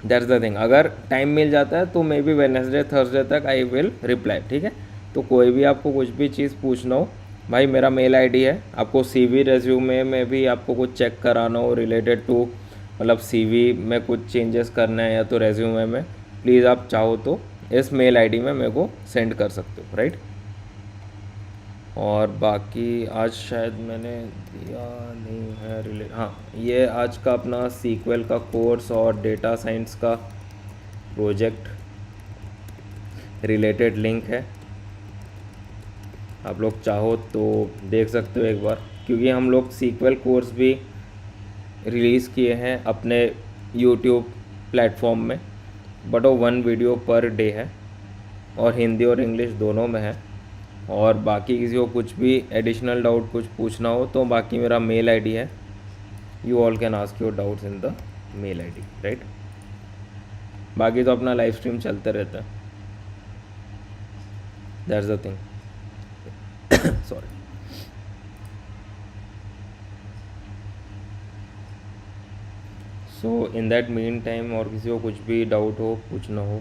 That's the thing. अगर टाइम मिल जाता है तो मे बी वेडनेसडे थर्सडे तक आई विल रिप्लाई, ठीक है। तो कोई भी आपको कुछ भी चीज़ पूछना हो, भाई मेरा मेल आईडी है। आपको सीवी रेज्यूमे में भी आपको कुछ चेक कराना हो रिलेटेड टू, मतलब सीवी में कुछ चेंजेस करना है या तो रेज्यूमे में, प्लीज़ आप चाहो तो इस मेल आईडी में मेरे को सेंड कर सकते हो, राइट। और बाकी आज शायद मैंने दिया नहीं है हाँ, ये आज का अपना सीक्वल का कोर्स और डेटा साइंस का प्रोजेक्ट रिलेटेड लिंक है, आप लोग चाहो तो देख सकते हो एक बार, क्योंकि हम लोग सीक्वल कोर्स भी रिलीज़ किए हैं अपने यूट्यूब प्लेटफॉर्म में, बट वो 1 वीडियो पर डे है और हिंदी और इंग्लिश दोनों में है। और बाकी किसी को कुछ भी एडिशनल डाउट कुछ पूछना हो तो बाकी मेरा मेल आईडी है, you all can ask your doubts in the mail ID, right. बाकी तो अपना लाइव स्ट्रीम चलते रहता है, that's the thing. Sorry. So in that meantime और किसी को कुछ भी डाउट हो पूछना हो,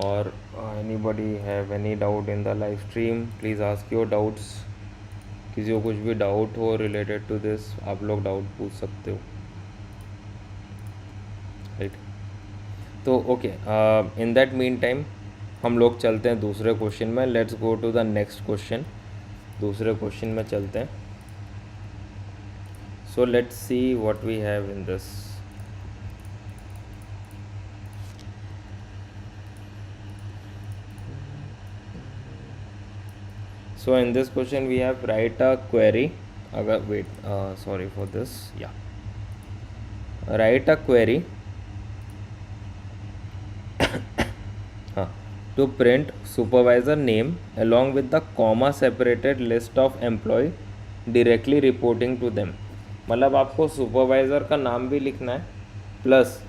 और anybody have any doubt in the live stream, please ask your doubts। किसी को कुछ भी डाउट हो रिलेटेड टू दिस आप लोग डाउट पूछ सकते हो, राइट। तो okay, in that meantime हम लोग चलते हैं दूसरे क्वेश्चन में। Let's go to the next question. दूसरे क्वेश्चन में चलते हैं। So let's see what we have in this. So in this question we have write a query. अगर wait, sorry for this, yeah, write a query हाँ, to print supervisor name along with the comma separated list of employee directly reporting to them। मतलब आपको supervisor का नाम भी लिखना है plus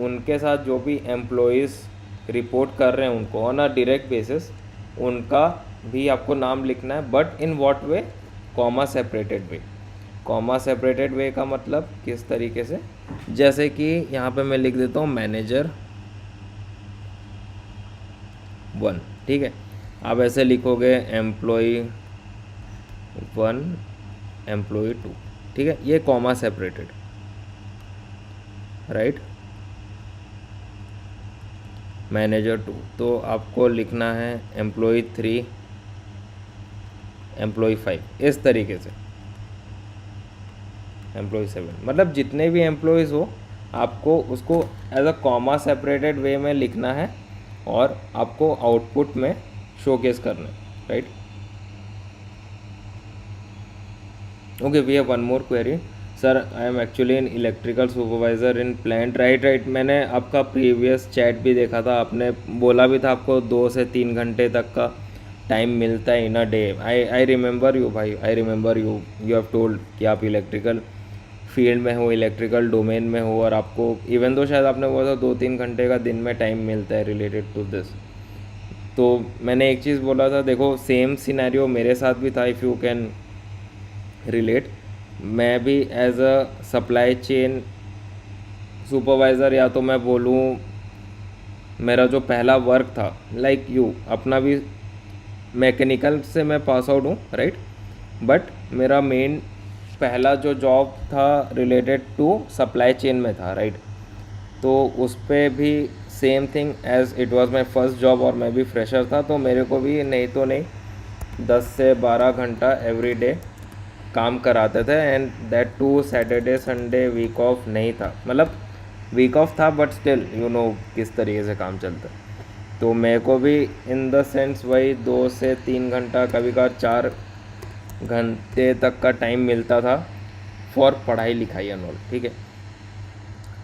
उनके साथ जो भी एम्प्लॉयज़ रिपोर्ट कर रहे हैं उनको ऑन अ डायरेक्ट बेसिस उनका भी आपको नाम लिखना है, but in what way, comma separated way. Comma separated way का मतलब किस तरीके से, जैसे कि यहाँ पे मैं लिख देता हूँ मैनेजर 1, ठीक है। आप ऐसे लिखोगे एम्प्लॉय 1 एम्प्लॉय 2, ठीक है, ये कॉमा सेपरेटेड, राइट। मैनेजर 2 तो आपको लिखना है एम्प्लॉय 3 एम्प्लॉय 5, इस तरीके से एम्प्लॉय 7, मतलब जितने भी एम्प्लॉयज़ हो आपको उसको एज अ कॉमा सेपरेटेड वे में लिखना है और आपको आउटपुट में शोकेस करना है, right. Okay, we have one more query. Sir I am actually in electrical supervisor in plant, right. मैंने आपका प्रीवियस चैट भी देखा था, आपने बोला भी था आपको 2 से 3 घंटे तक का टाइम मिलता है in a day. I remember you भाई, I remember you have told कि आप इलेक्ट्रिकल फील्ड में हो, इलेक्ट्रिकल डोमेन में हो, और आपको इवन तो शायद आपने बोला था 2-3 घंटे का दिन में टाइम मिलता है रिलेटेड टू दिस। तो मैंने एक चीज़ बोला था, देखो सेम सिनेरियो मेरे साथ भी था, इफ़ यू कैन रिलेट। मैं भी as a supply chain supervisor, या तो मैं बोलूँ मेरा जो पहला वर्क था लाइक यू, अपना भी मैकेनिकल से मैं पास आउट हूँ, राइट, बट मेरा मेन पहला जो जॉब था रिलेटेड टू सप्लाई चेन में था, राइट। तो उस पर भी same thing as it was my first job और मैं भी फ्रेशर था, तो मेरे को भी नहीं तो नहीं 10 से 12 घंटा एवरी डे काम कराते थे, and that too Saturday Sunday week off नहीं था, मतलब वीक ऑफ था बट स्टिल यू नो किस तरीके से काम चलता है। तो मेरे को भी इन द सेंस वही 2 से 3 घंटा, कभी कभार 4 घंटे तक का टाइम मिलता था फॉर पढ़ाई लिखाई एंड ऑल, ठीक है।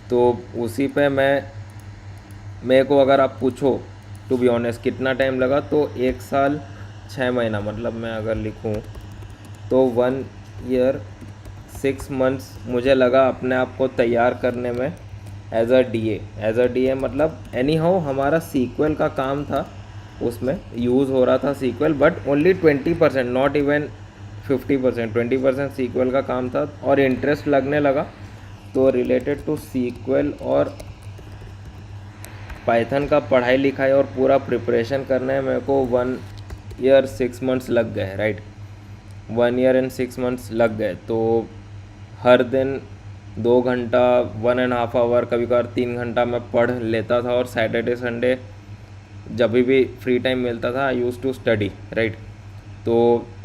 तो उसी पे मेरे को अगर आप पूछो टू बी ऑनेस्ट कितना टाइम लगा, तो 1 साल 6 महीना, मतलब मैं अगर लिखूँ तो 1 ईयर 6 मंथ्स मुझे लगा अपने आप को तैयार करने में एज अ डी ए, मतलब एनी हाउ हमारा सीक्वल का काम था, उसमें यूज़ हो रहा था SQL, but only 20%, not even 50%, 20% SQL का काम था, और इंटरेस्ट लगने लगा। तो रिलेटेड टू सीक्वल और पाइथन का पढ़ाई लिखाई और पूरा प्रिपरेशन करने में मेरे को 1 ईयर 6 मंथ्स लग गए, राइट। 1 ईयर एंड 6 मंथ्स लग गए। तो हर दिन 2 घंटा, 1.5 आवर, कभी कभार 3 घंटा मैं पढ़ लेता था, और सैटरडे संडे जब भी फ्री टाइम मिलता था I use to study, right. तो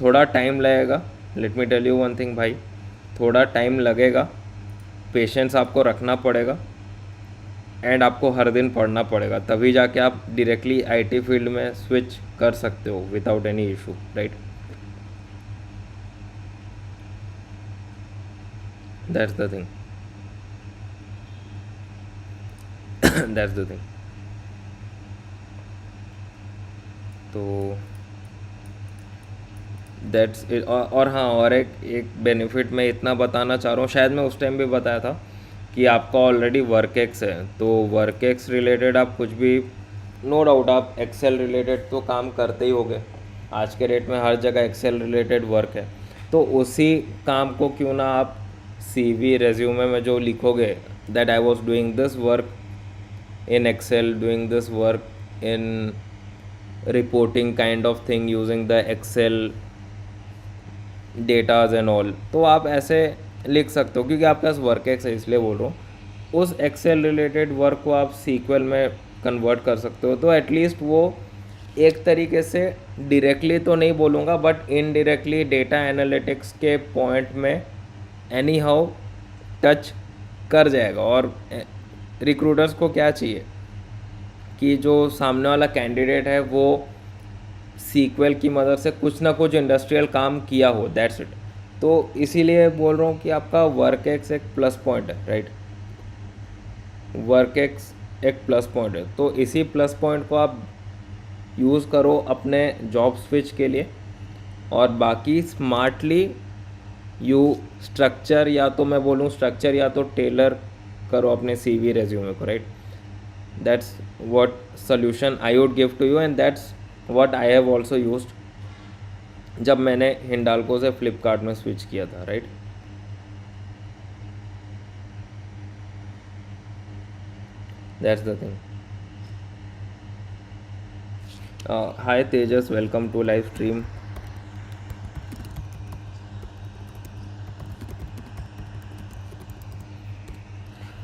थोड़ा टाइम लगेगा, let me tell you one thing भाई, थोड़ा टाइम लगेगा, पेशेंस आपको रखना पड़ेगा, एंड आपको हर दिन पढ़ना पड़ेगा, तभी जाके आप डायरेक्टली आईटी फील्ड में स्विच कर सकते हो without any issue, right. That's the thing that's the thing. तो दैट्स इट। और हाँ, और एक बेनिफिट मैं इतना बताना चाह रहा हूँ, शायद मैं उस टाइम भी बताया था कि आपका ऑलरेडी वर्क एक्स है, तो वर्क एक्स रिलेटेड आप कुछ भी, नो डाउट आप एक्सेल रिलेटेड तो काम करते ही होगे, आज के डेट में हर जगह एक्सेल रिलेटेड वर्क है। तो उसी काम को क्यों ना आप सीवी रेज्यूमे में जो लिखोगे, that I was doing this work in excel, doing this work in reporting kind of thing using the excel datas and all, तो आप ऐसे लिख सकते हो, क्योंकि आपके पास वर्क एक्स है इसलिए बोल रहा हूँ। उस एक्सेल रिलेटेड वर्क को आप सीक्वल में कन्वर्ट कर सकते हो, तो एटलीस्ट वो एक तरीके से डायरेक्टली तो नहीं बोलूँगा बट इनडायरेक्टली डेटा एनालिटिक्स के पॉइंट में एनी हाउ टच कर जाएगा। और रिक्रूटर्स को क्या चाहिए कि जो सामने वाला कैंडिडेट है वो सीक्वल की मदद से कुछ ना कुछ इंडस्ट्रियल काम किया हो, दैट्स इट। तो इसीलिए बोल रहा हूँ कि आपका वर्क एक्स एक प्लस पॉइंट है, राइट। वर्क एक्स एक प्लस पॉइंट है, तो इसी प्लस पॉइंट को आप यूज़ करो अपने जॉब स्विच के लिए, और बाकी स्मार्टली यू स्ट्रक्चर, या तो मैं बोलूँ स्ट्रक्चर या तो टेलर करो अपने सीवी रेज्यूमे को, right. That's what solution I would give to you, and that's what I have also used जब मैंने हिंडाल्को से फ्लिपकार्ट में स्विच किया था, right. That's the thing. Hi Tejas, welcome to live stream.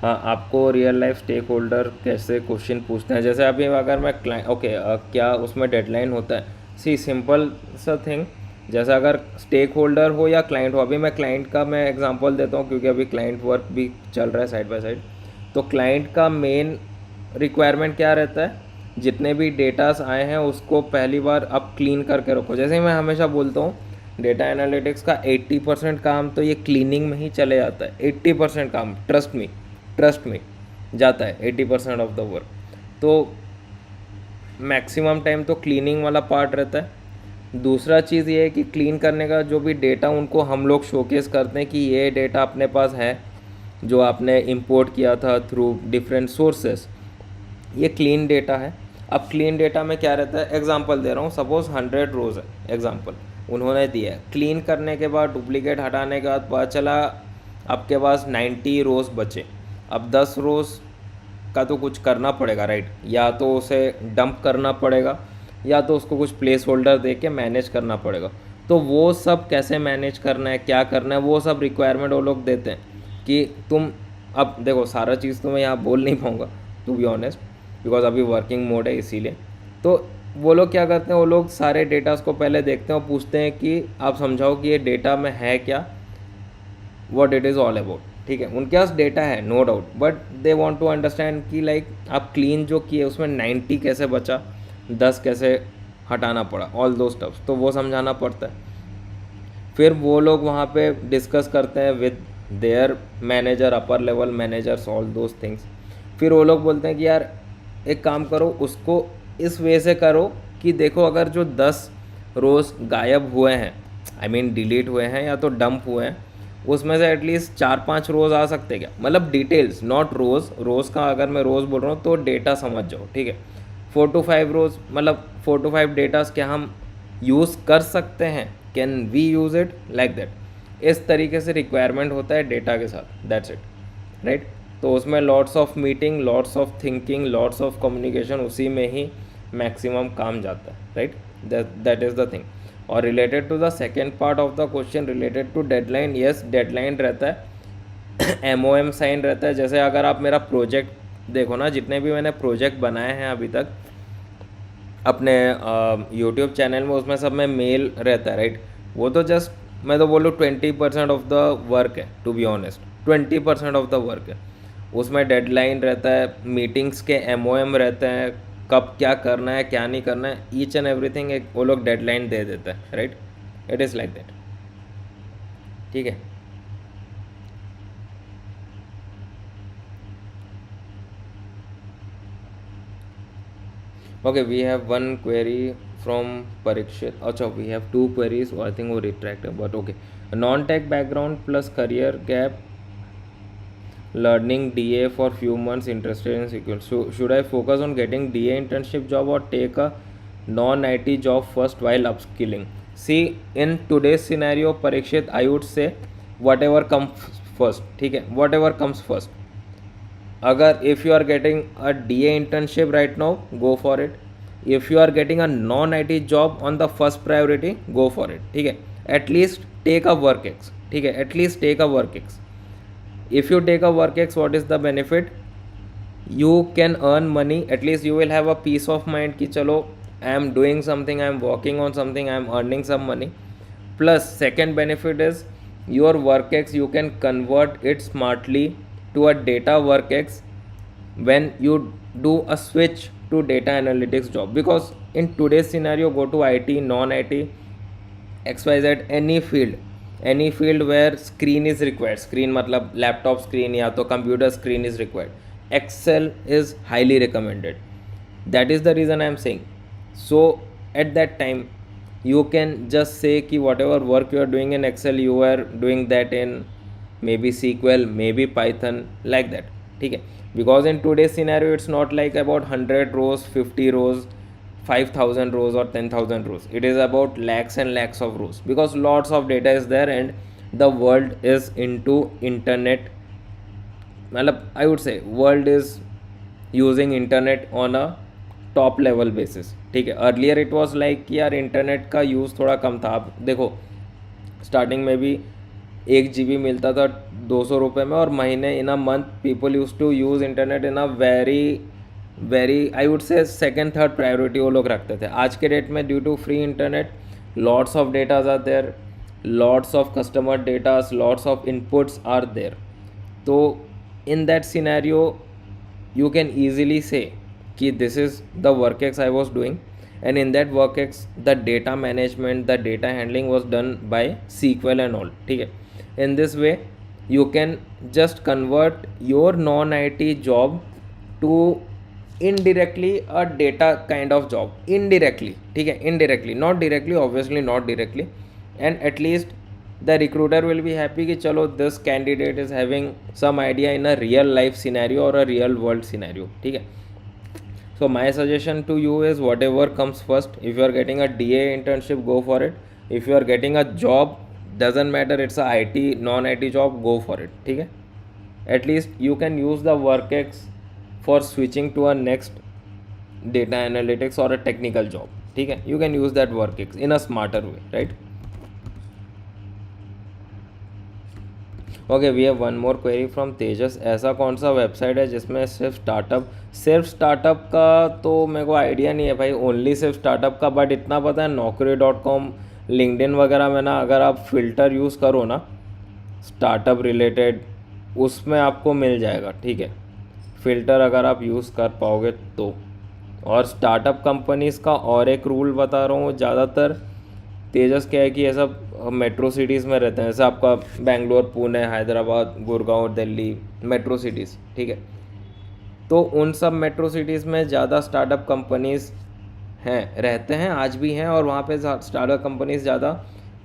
हाँ, आपको रियल लाइफ स्टेक होल्डर कैसे question पूछते हैं, जैसे अभी अगर मैं क्लाइंट, ओके, क्या उसमें डेडलाइन होता है? सी सिंपल सा थिंग, जैसे अगर स्टेक होल्डर हो या क्लाइंट हो, अभी मैं क्लाइंट का मैं एग्जांपल देता हूँ क्योंकि अभी क्लाइंट वर्क भी चल रहा है साइड बाय साइड। तो क्लाइंट का मेन रिक्वायरमेंट क्या रहता है, जितने भी डेटास आए हैं उसको पहली बार आप क्लीन करके रखो। जैसे मैं हमेशा बोलता हूँ, डेटा एनालिटिक्स का 80% काम तो ये क्लीनिंग में ही चले जाता है। 80% काम, ट्रस्ट में जाता है 80% ऑफ द वर्क। तो मैक्सिमम टाइम तो क्लीनिंग वाला पार्ट रहता है। दूसरा चीज़ ये है कि क्लीन करने का जो भी डेटा उनको हम लोग शोकेस करते हैं कि ये डेटा अपने पास है जो आपने इंपोर्ट किया था थ्रू डिफरेंट सोर्सेस, ये क्लीन डेटा है। अब क्लीन डेटा में क्या रहता है, एग्जांपल दे रहा हूँ, सपोज 100 रोज़ है एग्जांपल उन्होंने दिया है। क्लीन करने के बाद, डुप्लीकेट हटाने के बाद पता चला आपके पास 90 रोज़ बचे। अब 10 रोज़ का तो कुछ करना पड़ेगा, राइट। या तो उसे डंप करना पड़ेगा या तो उसको कुछ प्लेस होल्डर दे के मैनेज करना पड़ेगा। तो वो सब कैसे मैनेज करना है, क्या करना है, वो सब रिक्वायरमेंट वो लोग देते हैं कि तुम, अब देखो सारा चीज़ तो मैं यहाँ बोल नहीं पाऊँगा टू बी ऑनेस्ट, बिकॉज अभी वर्किंग मोड है इसीलिए। तो वो लोग क्या करते हैं, वो लोग सारे डेटास को पहले देखते हैं और पूछते हैं कि आप समझाओ कि ये डेटा में है क्या, what it is all about. ठीक है, उनके पास डेटा है no doubt, but they want to understand कि लाइक आप क्लीन जो किए उसमें 90 कैसे बचा, 10 कैसे हटाना पड़ा, ऑल दो स्टफ्स, तो वो समझाना पड़ता है। फिर वो लोग वहाँ पे डिस्कस करते हैं with their manager, upper level managers, all those things. फिर वो लोग बोलते हैं कि यार एक काम करो, उसको इस वे से करो कि देखो अगर जो 10 रोज़ गायब हुए हैं, आई मीन डिलीट हुए हैं या तो डंप हुए हैं, उसमें से एटलीस्ट 4-5 रोज़ आ सकते क्या, मतलब डिटेल्स, नॉट रोज़। रोज़ का अगर मैं रोज़ बोल रहा हूँ तो डेटा समझ जाओ, ठीक है। 4 to 5 रोज़ मतलब 4 to 5 डेटास क्या हम यूज़ कर सकते हैं, can we use it like that. इस तरीके से रिक्वायरमेंट होता है डेटा के साथ, दैट्स इट, राइट। तो उसमें lots of meeting, lots of thinking, lots of communication, उसी में ही मैक्सिमम काम जाता है, right. That is the thing. और related to the second part of the question related to deadline, yes deadline रहता है, MOM साइन रहता है। जैसे अगर आप मेरा प्रोजेक्ट देखो ना, जितने भी मैंने प्रोजेक्ट बनाए हैं अभी तक अपने यूट्यूब चैनल में, उसमें सब में मेल रहता है, राइट। वो तो जस्ट मैं तो बोलूँ 20% ऑफ द वर्क है, to be honest 20% of the work है। उसमें डेडलाइन रहता है, मीटिंग्स के MOM रहते हैं, कब क्या करना है क्या नहीं करना है, ईच एंड एवरीथिंग एक वो लोग डेडलाइन दे देता है, right. It is like that, ठीक है। Okay, we have one query from Parikshit. अच्छा, we have two queries. I think वो retract है, but okay. Non-tech background plus career gap, learning DA for few months, interested in SQL. So should I focus on getting DA internship job or take a non-IT job first while upskilling? See, in today's scenario, Parikshit, I would say whatever comes first. ठीक है, whatever comes first. अगर if you are getting a DA internship right now, go for it. If you are getting a non-IT job on the first priority, go for it, ठीक है। At least take a work ex, ठीक है, at least take a work ex. If you take a work ex, what is the benefit, you can earn money, at least you will have a peace of mind कि चलो I am doing something, I am working on something, I am earning some money. Plus second benefit is your workex, you can convert it smartly to a data workex when you do a switch to data analytics job. Because in today's scenario, go to IT, non-IT, XYZ, any field where screen is required, screen मतलब laptop screen या तो computer screen is required, Excel is highly recommended. That is the reason I am saying. So at that time you can just say कि whatever work you are doing in Excel, you are doing that in maybe SQL, maybe Python, like that, ठीक है। Because in today's scenario it's not like about 100 rows, 50 rows, 5,000 rows or 10,000 rows. It is about lakhs and lakhs of rows, because lots of data is there and the world is into internet. मतलब I would say world is using internet on a top level basis, ठीक है। Earlier it was like कि यार internet का use थोड़ा कम था। आप देखो स्टार्टिंग में भी 1 GB मिलता था 200 रुपये में, और महीने in a month people use to use internet in a very I would say second third priority वो लोग रखते थे। आज के डेट में due to free internet, lots of datas are there, lots of customer datas, lots of inputs are there. तो in that scenario you can easily say कि this is the workex I was doing, and in that workex the data management, the data handling was done by SQL and all, ठीक है। in this way you can just convert your non-IT job to indirectly a data kind of job, indirectly, ठीक है, indirectly, not directly, obviously not directly, and at least the recruiter will be happy कि चलो this candidate is having some idea in a real life scenario or a real world scenario, ठीक है। So my suggestion to you is whatever comes first. If you are getting a DA internship, go for it. If you are getting a job, doesn't matter it's a IT non-IT job, go for it, ठीक है। At least you can use the workex for switching to a next data analytics or a technical job, ठीक है। You can use that workex in a smarter way, right? Okay, we have one more query from Tejas. ऐसा कौन सा website है जिसमें सिर्फ startup का तो मेरे को आइडिया नहीं है भाई, ओनली सिर्फ स्टार्टअप का, बट इतना पता है नौकरी.com, लिंक्डइन वगैरह में ना, अगर आप फिल्टर यूज़ करो ना स्टार्टअप रिलेटेड, उसमें आपको मिल जाएगा, ठीक है, फ़िल्टर अगर आप यूज़ कर पाओगे तो। और स्टार्टअप कंपनीज़ का और एक रूल बता रहा हूँ, ज़्यादातर तेजस क्या है कि ये सब मेट्रो सिटीज़ में रहते हैं, जैसे आपका बेंगलोर, पुणे, हैदराबाद, गुड़गांव, दिल्ली, मेट्रो सिटीज़, ठीक है। तो उन सब मेट्रो सिटीज़ में ज़्यादा स्टार्टअप कंपनीज़ हैं, रहते हैं, आज भी हैं, और वहाँ पे स्टार्टअप कंपनीज़ ज़्यादा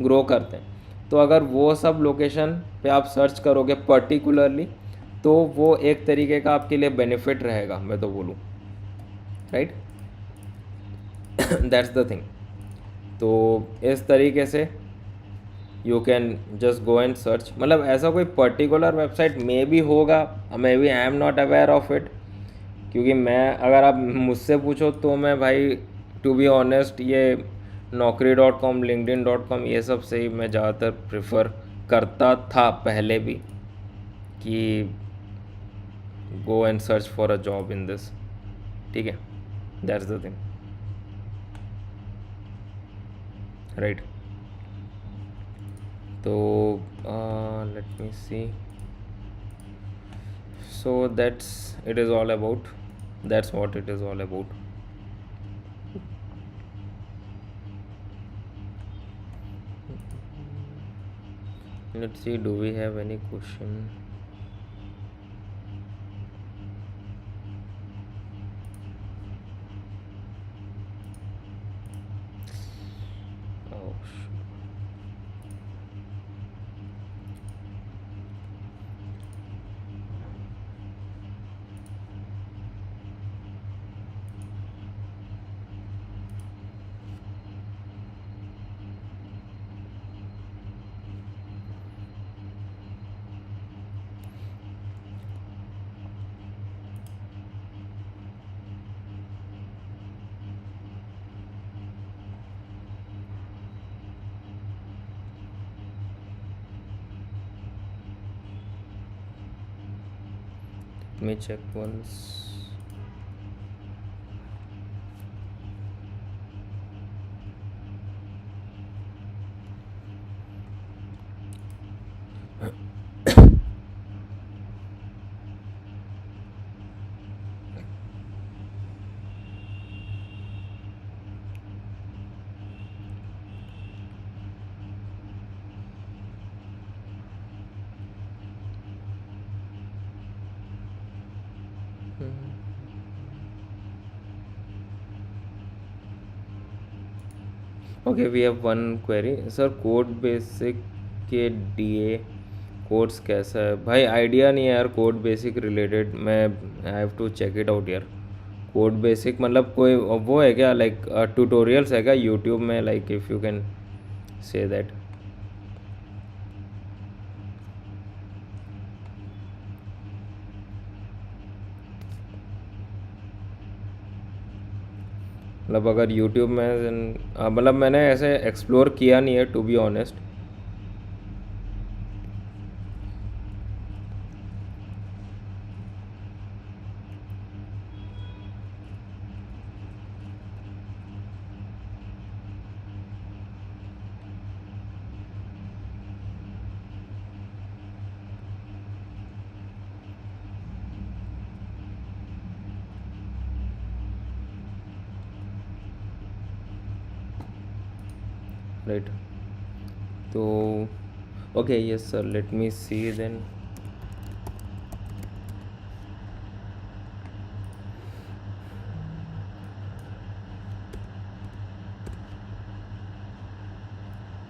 ग्रो करते हैं। तो अगर वो सब लोकेशन पे आप सर्च करोगे पर्टिकुलरली, तो वो एक तरीके का आपके लिए बेनिफिट रहेगा, मैं तो बोलूँ, राइट। That's the thing. तो इस तरीके से you can just go and search, मतलब ऐसा कोई पर्टिकुलर वेबसाइट मे भी होगा, maybe I am not aware of it, क्योंकि मैं, अगर आप मुझसे पूछो तो मैं भाई, टू बी ऑनेस्ट, ये नौकरी.com, linkedin.com, ये सब से ही मैं ज़्यादातर प्रेफर करता था पहले भी, कि go and search for a job in this, ठीक है। That's the thing, right. तो let me see, so that's what it is all about. Let's see, do we have any question? Oh, let me check once. Okay, we have one query sir, code basic के DA course कैसा है? भाई idea नहीं है यार, code basic related, मैं I have to check it out यार। Code basic मतलब कोई वो है क्या, लाइक ट्यूटोरियल्स है क्या यूट्यूब में, like if you can say that. मतलब अगर यूट्यूब में मतलब मैंने ऐसे एक्सप्लोर किया नहीं है, टू बी ऑनेस्ट। राइट, तो okay, yes sir, let me see then.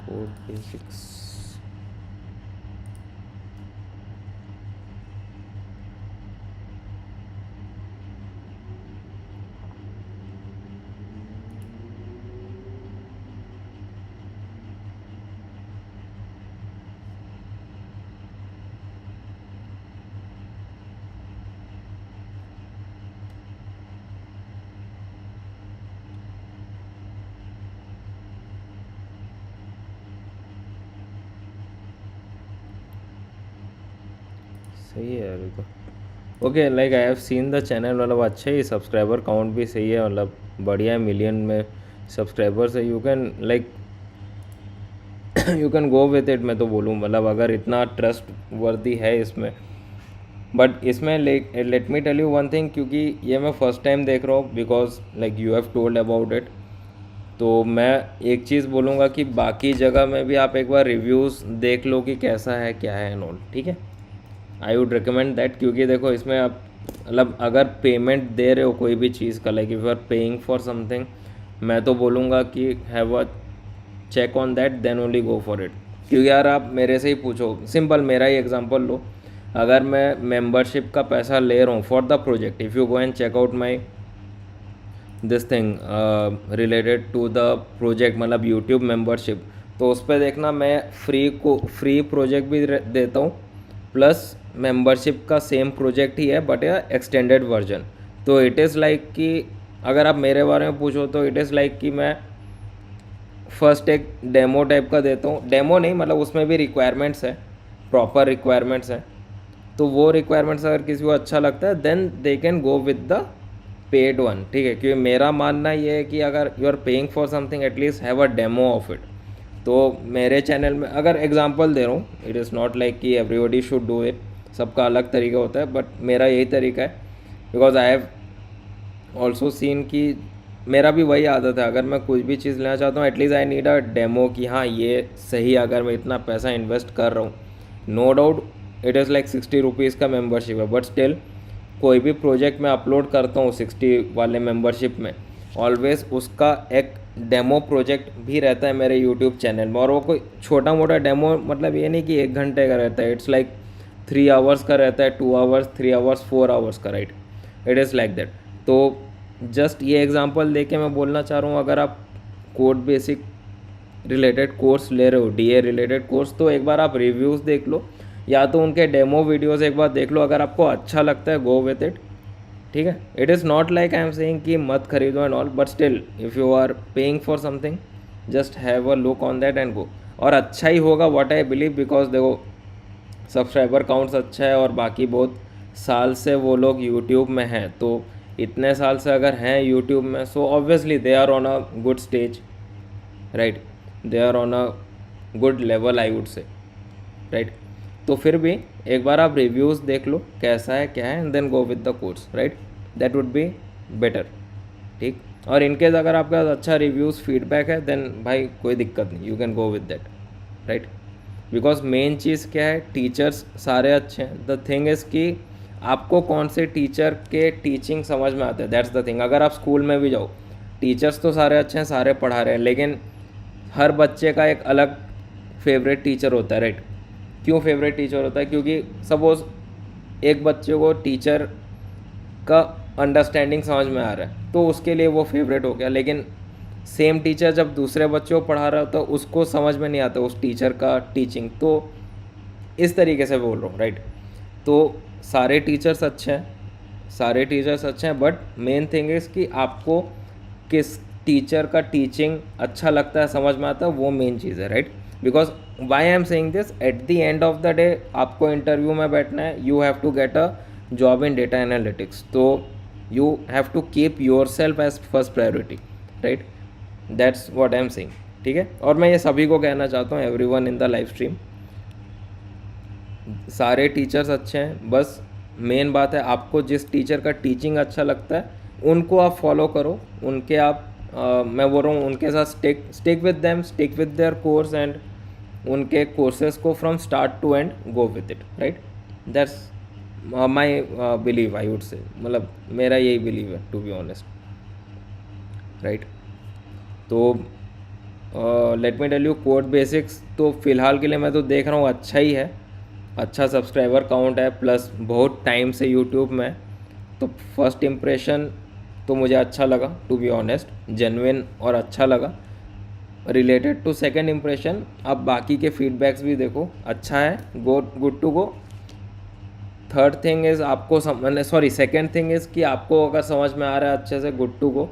Code basics, सही है यार ये तो। Okay, like I have seen the channel, मतलब अच्छे ही सब्सक्राइबर काउंट भी सही है, मतलब बढ़िया है, मिलियन में सब्सक्राइबर्स है। You can like you can go with it, मैं तो बोलूँ, मतलब अगर इतना ट्रस्ट वर्दी है इसमें। बट इसमें let me tell you one thing, क्योंकि ये मैं फर्स्ट टाइम देख रहा हूँ, because like you have told about it. तो मैं एक चीज़ बोलूँगा कि बाकी जगह में भी आप एक बार रिव्यूज़ देख लो कि कैसा है क्या है एंड ऑल, ठीक है। आई वुड रिकमेंड दैट, क्योंकि देखो इसमें आप मतलब अगर पेमेंट दे रहे हो कोई भी चीज़ का, like if you are paying for something, मैं तो बोलूँगा कि have a check on that, then only go for it. क्योंकि यार आप मेरे से ही पूछो, सिंपल मेरा ही एग्जांपल लो, अगर मैं मेंबरशिप का पैसा ले रहा हूँ for the project, if you go and check out my this thing related to the project, मतलब यूट्यूब मेंबरशिप, तो उस पर देखना मैं फ्री प्रोजेक्ट भी देता हूँ, प्लस मेंबरशिप का सेम प्रोजेक्ट ही है बट एक्सटेंडेड वर्जन। तो इट इज़ लाइक कि अगर आप मेरे बारे में पूछो तो इट इज़ लाइक कि मैं फर्स्ट एक डेमो टाइप का देता हूँ, डेमो नहीं मतलब उसमें भी रिक्वायरमेंट्स है, प्रॉपर रिक्वायरमेंट्स है। तो वो रिक्वायरमेंट्स अगर किसी को अच्छा लगता है then they can go with the paid one, ठीक है। क्योंकि मेरा मानना ये है कि अगर you are paying for something at least have a demo of it. तो मेरे चैनल में अगर एग्जांपल दे रहा हूँ, इट इज़ नॉट लाइक कि एवरीबडी शुड डू इट, सबका अलग तरीका होता है, बट मेरा यही तरीका है, because I have also seen कि मेरा भी वही आदत है, अगर मैं कुछ भी चीज़ लेना चाहता हूँ at least I need a demo कि हाँ ये सही, अगर मैं इतना पैसा इन्वेस्ट कर रहा हूँ, no doubt it is like 60 rupees का मेंबरशिप है, बट स्टिल कोई भी प्रोजेक्ट मैं अपलोड करता हूँ 60 वाले मेंबरशिप में, ऑलवेज उसका एक डेमो प्रोजेक्ट भी रहता है मेरे यूट्यूब चैनल में। और वो कोई छोटा मोटा डेमो मतलब ये नहीं कि 1 घंटे का रहता है, इट्स लाइक 3 आवर्स का रहता है, 2 आवर्स, 3 आवर्स, 4 आवर्स का, right. It is like that. तो जस्ट ये एग्जांपल दे के मैं बोलना चाह रहा हूँ, अगर आप कोड बेसिक रिलेटेड कोर्स ले रहे हो, डीए रिलेटेड कोर्स, तो एक बार आप रिव्यूज़ देख लो, या तो उनके डेमो वीडियोस एक बार देख लो, अगर आपको अच्छा लगता है गो विथ इट, ठीक है। It is not like I am saying कि मत खरीदो and all, but still if you are paying for something just have a look on that and go. और अच्छा ही होगा व्हाट आई बिलीव, बिकॉज देखो सब्सक्राइबर काउंट्स अच्छा है और बाकी बहुत साल से वो लोग यूट्यूब में हैं, तो इतने साल से अगर हैं यूट्यूब में, so obviously they are on a good stage, right, they are on a good level I would say, right. तो फिर भी एक बार आप रिव्यूज़ देख लो कैसा है क्या है, and then go with the course, right, that would be better, ठीक। और इनकेस अगर आपके पास अच्छा रिव्यूज़ फीडबैक है देन भाई कोई दिक्कत नहीं, you can go with that, right. Because main चीज़ क्या है, टीचर्स सारे अच्छे हैं, द थिंग इज़ कि आपको कौन से टीचर के टीचिंग समझ में आते हैं, दैट्स द थिंग। अगर आप स्कूल में भी जाओ, टीचर्स तो सारे अच्छे हैं, सारे पढ़ा रहे हैं, लेकिन हर बच्चे का एक अलग फेवरेट टीचर होता है, राइट। क्यों फेवरेट टीचर होता है, क्योंकि सपोज एक बच्चे को टीचर का अंडरस्टैंडिंग समझ में आ रहा है तो उसके लिए वो फेवरेट हो गया, लेकिन सेम टीचर जब दूसरे बच्चों को पढ़ा रहा हो तो उसको समझ में नहीं आता उस टीचर का टीचिंग। तो इस तरीके से बोल रहा हूँ, राइट। तो सारे टीचर्स अच्छे हैं, सारे टीचर्स अच्छे हैं, बट मेन थिंग इज़ कि आपको किस टीचर का टीचिंग अच्छा लगता है, समझ में आता है, वो मेन चीज़ है, right. Because why I am saying this, at the end of the day आपको इंटरव्यू में बैठना है, you have to get a job in data analytics, तो you have to keep yourself as first priority, right, that's what I am saying, ठीक है। और मैं ये सभी को कहना चाहता हूँ, every one in the live stream, सारे टीचर्स अच्छे हैं, बस मेन बात है आपको जिस टीचर का टीचिंग अच्छा लगता है उनको आप फॉलो करो, उनके आप मैं बोल रहा हूँ उनके साथ stick with them, stick with their course, and उनके कोर्सेज को from start to end go with it, right. That's my believe I would say, मतलब मेरा यही बिलीव है टू बी ऑनेस्ट, राइट। तो let me tell you code basics, तो फ़िलहाल के लिए मैं तो देख रहा हूँ अच्छा ही है, अच्छा सब्सक्राइबर काउंट है, प्लस बहुत टाइम से यूट्यूब में, तो फर्स्ट इम्प्रेशन तो मुझे अच्छा लगा टू बी ऑनेस्ट, जेन्युइन और अच्छा लगा। रिलेटेड टू सेकंड इम्प्रेशन, अब बाकी के फीडबैक्स भी देखो, अच्छा है, good to go. Third thing is आपको सेकंड थिंग इज़ कि आपको अगर समझ में आ रहा है अच्छे से, good to go,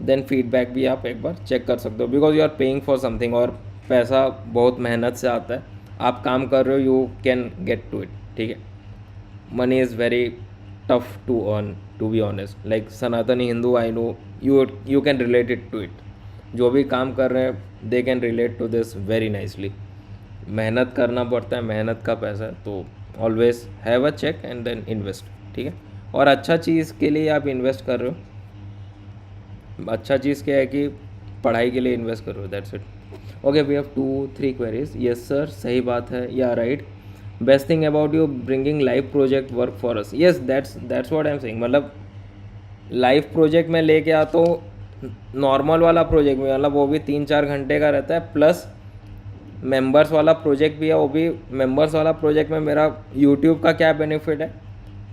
then feedback भी आप एक बार चेक कर सकते हो, because you are paying for something, और पैसा बहुत मेहनत से आता है, आप काम कर रहे हो, you can get to it, ठीक है। money is very tough to earn, to be honest. Like Sanatani Hindu, I know you can relate it to it. जो भी काम कर रहे हैं they can relate to this very nicely. मेहनत करना पड़ता है, मेहनत का पैसा है, तो always have a check and then invest. ठीक है, और अच्छा चीज़ के लिए आप इन्वेस्ट कर रहे हो. अच्छा चीज़ क्या है कि पढ़ाई के लिए इन्वेस्ट कर रहे हो, that's it. Okay, we have 2-3 queries. Yes sir, सही बात है, yeah right. Best thing about you bringing live project work for us. Yes, that's what I am saying. मतलब लाइव प्रोजेक्ट में लेके आता हूँ. नॉर्मल वाला प्रोजेक्ट में मतलब वो भी 3-4 घंटे का रहता है, प्लस मेंबर्स वाला प्रोजेक्ट भी है. वो भी मेंबर्स वाला प्रोजेक्ट में मेरा यूट्यूब का क्या बेनिफिट है,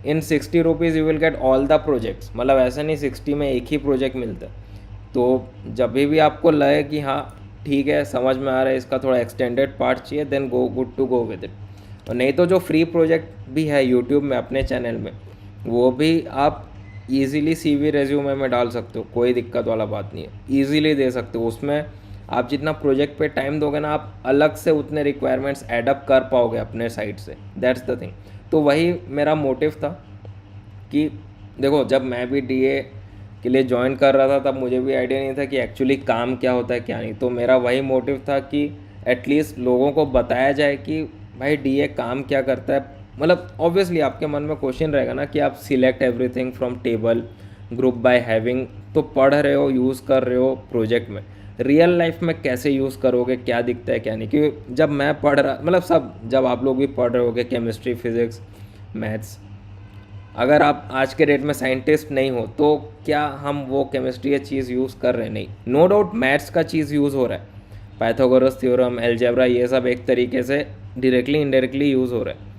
इन 60 rupees you will get all the projects. मतलब ऐसा नहीं 60 में एक ही प्रोजेक्ट मिलता है. तो जब भी आपको लगे कि हाँ ठीक है समझ में आ रहा है, इसका थोड़ा एक्सटेंडेड पार्ट चाहिए, then go good to go with it. और नहीं तो जो फ्री प्रोजेक्ट भी है यूट्यूब में अपने चैनल में, वो भी आप ईज़िली CV रेज्यूमे में डाल सकते हो, कोई दिक्कत वाला बात नहीं है, ईज़िली दे सकते हो. उसमें आप जितना प्रोजेक्ट पे टाइम दोगे ना, आप अलग से उतने रिक्वायरमेंट्स एडअप कर पाओगे अपने साइड से. That's the thing. तो वही मेरा मोटिव था कि देखो, जब मैं भी DA के लिए ज्वाइन कर रहा था तब मुझे भी आइडिया नहीं था कि एक्चुअली काम क्या होता है क्या नहीं. तो मेरा वही मोटिव था कि एटलीस्ट लोगों को बताया जाए कि भाई DA काम क्या करता है. मतलब ऑब्वियसली आपके मन में क्वेश्चन रहेगा ना कि आप select everything from table group by having, तो पढ़ रहे हो, यूज़ कर रहे हो प्रोजेक्ट में. रियल लाइफ में कैसे यूज़ करोगे, क्या दिखता है क्या नहीं. क्योंकि जब मैं पढ़ रहा, मतलब सब, जब आप लोग भी पढ़ रहे होगे केमिस्ट्री, फिज़िक्स, मैथ्स, अगर आप आज के डेट में साइंटिस्ट नहीं हो तो क्या हम वो केमिस्ट्री चीज़ यूज़ कर रहे हैं? नहीं. नो डाउट मैथ्स का चीज़ यूज़ हो रहा है, पाइथागोरस थ्योरम, अलजेब्रा, ये सब एक तरीके से डायरेक्टली इनडायरेक्टली यूज़ हो रहा है.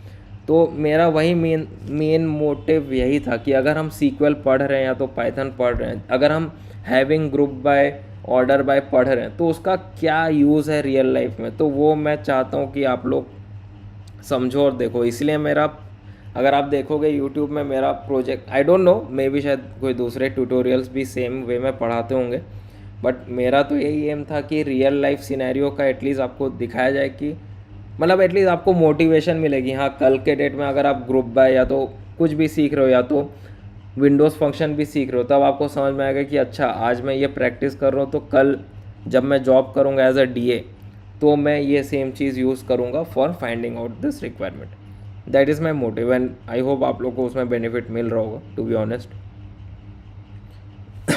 तो मेरा वही मेन मोटिव यही था कि अगर हम SQL पढ़ रहे हैं या तो पाइथन पढ़ रहे हैं, अगर हम having group by order by पढ़ रहे हैं, तो उसका क्या यूज़ है रियल लाइफ में. तो वो मैं चाहता हूँ कि आप लोग समझो और देखो. इसलिए मेरा, अगर आप देखोगे यूट्यूब में मेरा project, I don't know, may be शायद कोई दूसरे ट्यूटोरियल्स भी सेम वे में पढ़ाते होंगे, बट मेरा तो यही एम था कि रियल लाइफ सिनेरियो का एटलीस्ट आपको दिखाया जाए कि मतलब एटलीस्ट आपको मोटिवेशन मिलेगी. हाँ, कल के डेट में अगर आप ग्रुप बाय या तो कुछ भी सीख रहे हो या तो विंडोज़ फंक्शन भी सीख रहे हो, तब आपको समझ में आएगा कि अच्छा आज मैं ये प्रैक्टिस कर रहा हूँ, तो कल जब मैं जॉब करूँगा एज अ DA तो मैं ये सेम चीज़ यूज़ करूँगा for finding out this requirement. That is my motive and I hope आप लोग को उसमें बेनिफिट मिल रहा होगा, टू बी ऑनेस्ट.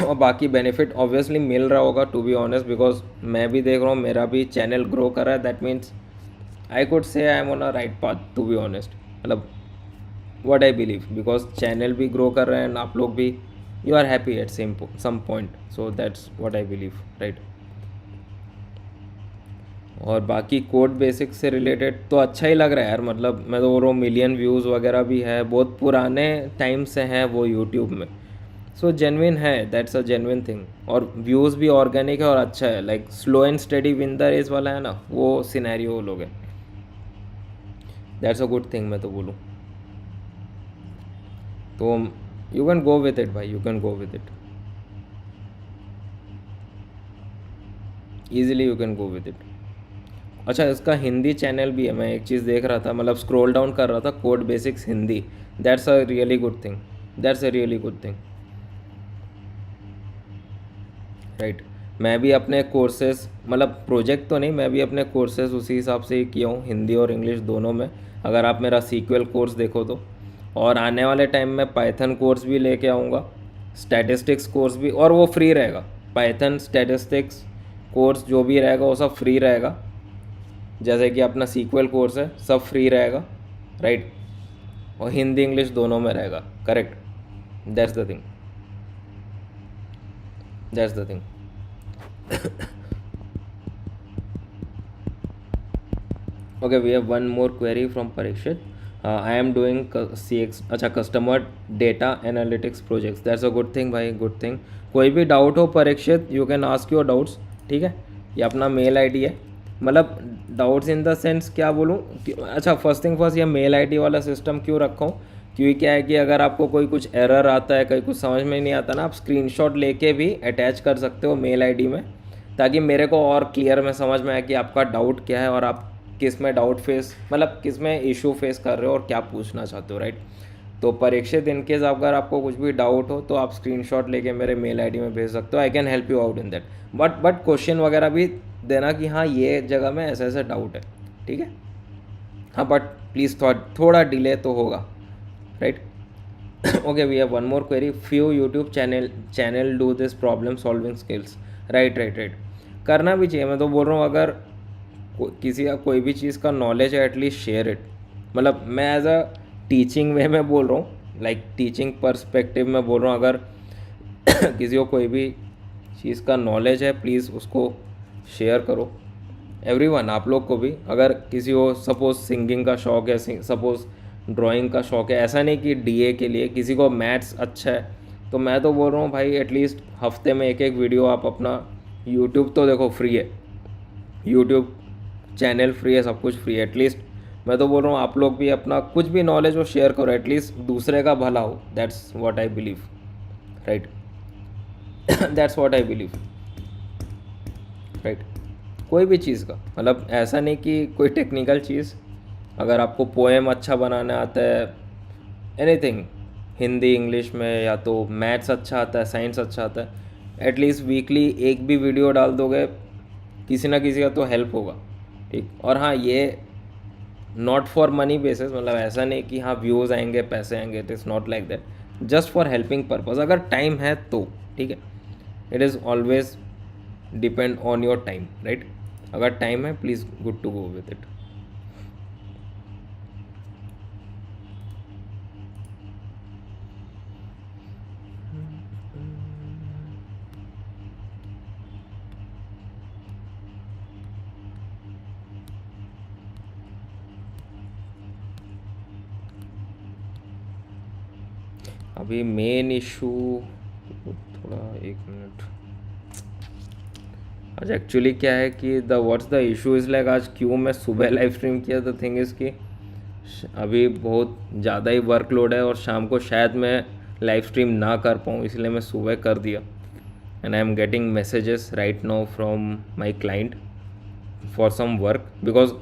और बाकी बेनिफिट ऑब्वियसली मिल रहा होगा, टू बी ऑनेस्ट, बिकॉज मैं भी देख रहा हूँ मेरा भी चैनल ग्रो कर रहा है. That means I could say I am on a right path, to be honest. मतलब what I believe, because channel भी ग्रो कर रहे हैं एंड आप लोग भी you are happy at some point. So that's what I believe, right. और बाकी कोड बेसिक्स से रिलेटेड तो अच्छा ही लग रहा है यार. मतलब मैं तो बोल रहा हूँ मिलियन व्यूज़ वगैरह भी है, बहुत पुराने टाइम से हैं वो यूट्यूब में. सो जेन्युइन है, दैट्स अ जेन्युइन थिंग. और व्यूज़ भी ऑर्गेनिक है और अच्छा है. Like slow and steady win the race वाला है ना, वो सिनेरियो लोग है. दैट्स अ गुड थिंग मैं तो बोलूँ. तो you can go with it भाई, you can go with it, easily you can go with it. अच्छा, इसका हिंदी चैनल भी है. मैं एक चीज़ देख रहा था, मतलब स्क्रॉल डाउन कर रहा था, code basics Hindi. That's a really good thing, that's a really good thing, right. मैं भी अपने कोर्सेज, मतलब प्रोजेक्ट तो नहीं, मैं भी अपने कोर्सेज उसी हिसाब से ही किया हूँ, हिंदी और इंग्लिश दोनों में. अगर आप मेरा SQL कोर्स देखो तो, और आने वाले टाइम में पाइथन कोर्स भी लेके आऊँगा, स्टैटिस्टिक्स कोर्स भी, और वो फ्री रहेगा. पाइथन स्टैटिस्टिक्स कोर्स जो भी रहेगा वो सब फ्री रहेगा, जैसे कि अपना SQL कोर्स है, सब फ्री रहेगा, राइट. और हिंदी इंग्लिश दोनों में रहेगा, correct. That's the thing, that's the thing. Okay, we have one more query from Parikshit. I am doing CX, अच्छा, customer data analytics projects. That's a good thing भाई, good thing. कोई भी doubt हो Parikshit, you can ask your doubts, ठीक है. ये अपना mail ID है. मतलब डाउट्स इन द सेंस क्या बोलूँ, अच्छा, फर्स्ट थिंग फर्स्ट, ये मेल आईडी वाला सिस्टम क्यों रखा हूँ, क्योंकि क्या है कि अगर आपको कोई कुछ एरर आता है, कहीं कुछ समझ में नहीं आता ना, आप स्क्रीनशॉट लेके भी अटैच कर सकते हो मेल आईडी में, ताकि मेरे को और क्लियर में समझ में आए कि आपका डाउट क्या है और आप किस में डाउट फेस, मतलब किस में इशू फेस कर रहे हो और क्या पूछना चाहते हो, राइट. तो परीक्षित, इनकेस अगर आपको कुछ भी डाउट हो तो आप स्क्रीनशॉट लेके मेरे मेल आईडी में भेज सकते हो, I can help you out in that. But question वगैरह भी देना कि हाँ ये जगह में ऐसा ऐसा डाउट है, ठीक है। हाँ बट प्लीज़ थोड़ा डिले तो होगा, right. Okay, we have one more query, few YouTube channel do this problem solving skills, right right right. करना भी चाहिए, मैं तो बोल रहा हूँ अगर किसी का कोई भी चीज़ का नॉलेज है एटलीस्ट शेयर इट। मतलब मैं एज अ टीचिंग वे में बोल रहा हूँ, लाइक टीचिंग पर्सपेक्टिव में बोल रहा हूँ, अगर किसी को कोई भी चीज़ का नॉलेज है प्लीज़ उसको शेयर करो। एवरीवन, आप लोग को भी अगर किसी को सपोज सिंगिंग का शौक है, सपोज ड्राइंग का शौक है, ऐसा नहीं कि डीए के लिए, किसी को मैथ्स अच्छा है, तो मैं तो बोल रहा हूँ भाई एटलीस्ट हफ्ते में एक एक वीडियो आप अपना, यूट्यूब तो देखो फ्री है, यूट्यूब चैनल फ्री है, सब कुछ फ्री है, एटलीस्ट मैं तो बोल रहा हूँ आप लोग भी अपना कुछ भी नॉलेज हो शेयर करो, एटलीस्ट दूसरे का भला हो, that's what I believe, right. That's what I believe, right. कोई भी चीज़ का, मतलब ऐसा नहीं कि कोई टेक्निकल चीज़, अगर आपको पोएम अच्छा बनाना आता है, एनीथिंग, हिंदी इंग्लिश में, या तो मैथ्स अच्छा आता है, साइंस अच्छा आता है, एटलीस्ट वीकली एक भी वीडियो डाल दोगे, किसी ना किसी का तो हेल्प होगा, ठीक। और हाँ, ये नॉट फॉर मनी बेसिस, मतलब ऐसा नहीं कि हाँ व्यूज़ आएंगे पैसे आएंगे, it is not like that, just for helping purpose, अगर टाइम है तो, ठीक है। It is always depend on your time, right. अगर टाइम है please good to go with it. अभी मेन इशू, थोड़ा एक मिनट, आज एक्चुअली क्या है कि the what's the issue is like, आज क्यों मैं सुबह लाइव स्ट्रीम किया, द थिंग इज़ कि अभी बहुत ज़्यादा ही वर्कलोड है और शाम को शायद मैं लाइव स्ट्रीम ना कर पाऊँ, इसलिए मैं सुबह कर दिया। And I am getting messages right now from my client for some work, because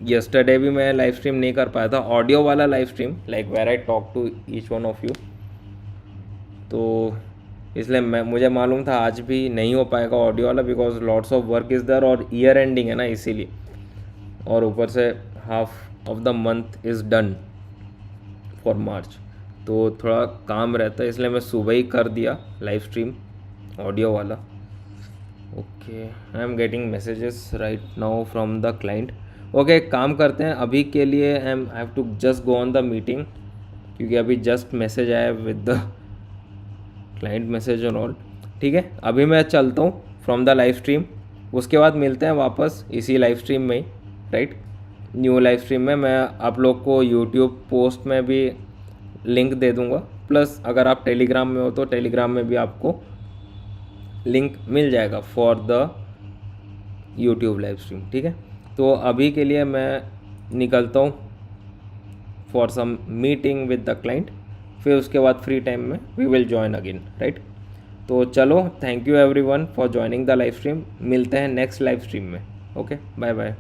yesterday भी मैं लाइव स्ट्रीम नहीं कर पाया था, ऑडियो वाला live stream, like where I talk to each one of you, तो इसलिए मुझे मालूम था आज भी नहीं हो पाएगा ऑडियो वाला, because lots of work is there और ईयर एंडिंग है ना, इसीलिए, और ऊपर से half of the month is done for March, तो थोड़ा काम रहता है, इसलिए मैं सुबह ही कर दिया लाइव स्ट्रीम ऑडियो वाला। Okay, I am getting messages right now from the client. Okay, काम करते हैं अभी के लिए, I have to just go on the meeting, क्योंकि अभी जस्ट मैसेज आया विद द क्लाइंट मैसेज और ऑल, ठीक है। अभी मैं चलता हूँ फ्रॉम द लाइव स्ट्रीम, उसके बाद मिलते हैं वापस इसी लाइव स्ट्रीम में ही, राइट। न्यू लाइव स्ट्रीम में मैं आप लोग को यूट्यूब पोस्ट में भी लिंक दे दूँगा, प्लस अगर आप टेलीग्राम में हो तो टेलीग्राम में भी आपको लिंक मिल जाएगा for the YouTube live stream, ठीक है। तो अभी के लिए मैं निकलता हूँ for some meeting with the client, फिर उसके बाद फ्री टाइम में we will join again, right. तो चलो, thank you everyone for joining the live stream, मिलते हैं नेक्स्ट लाइव स्ट्रीम में। Okay, bye bye.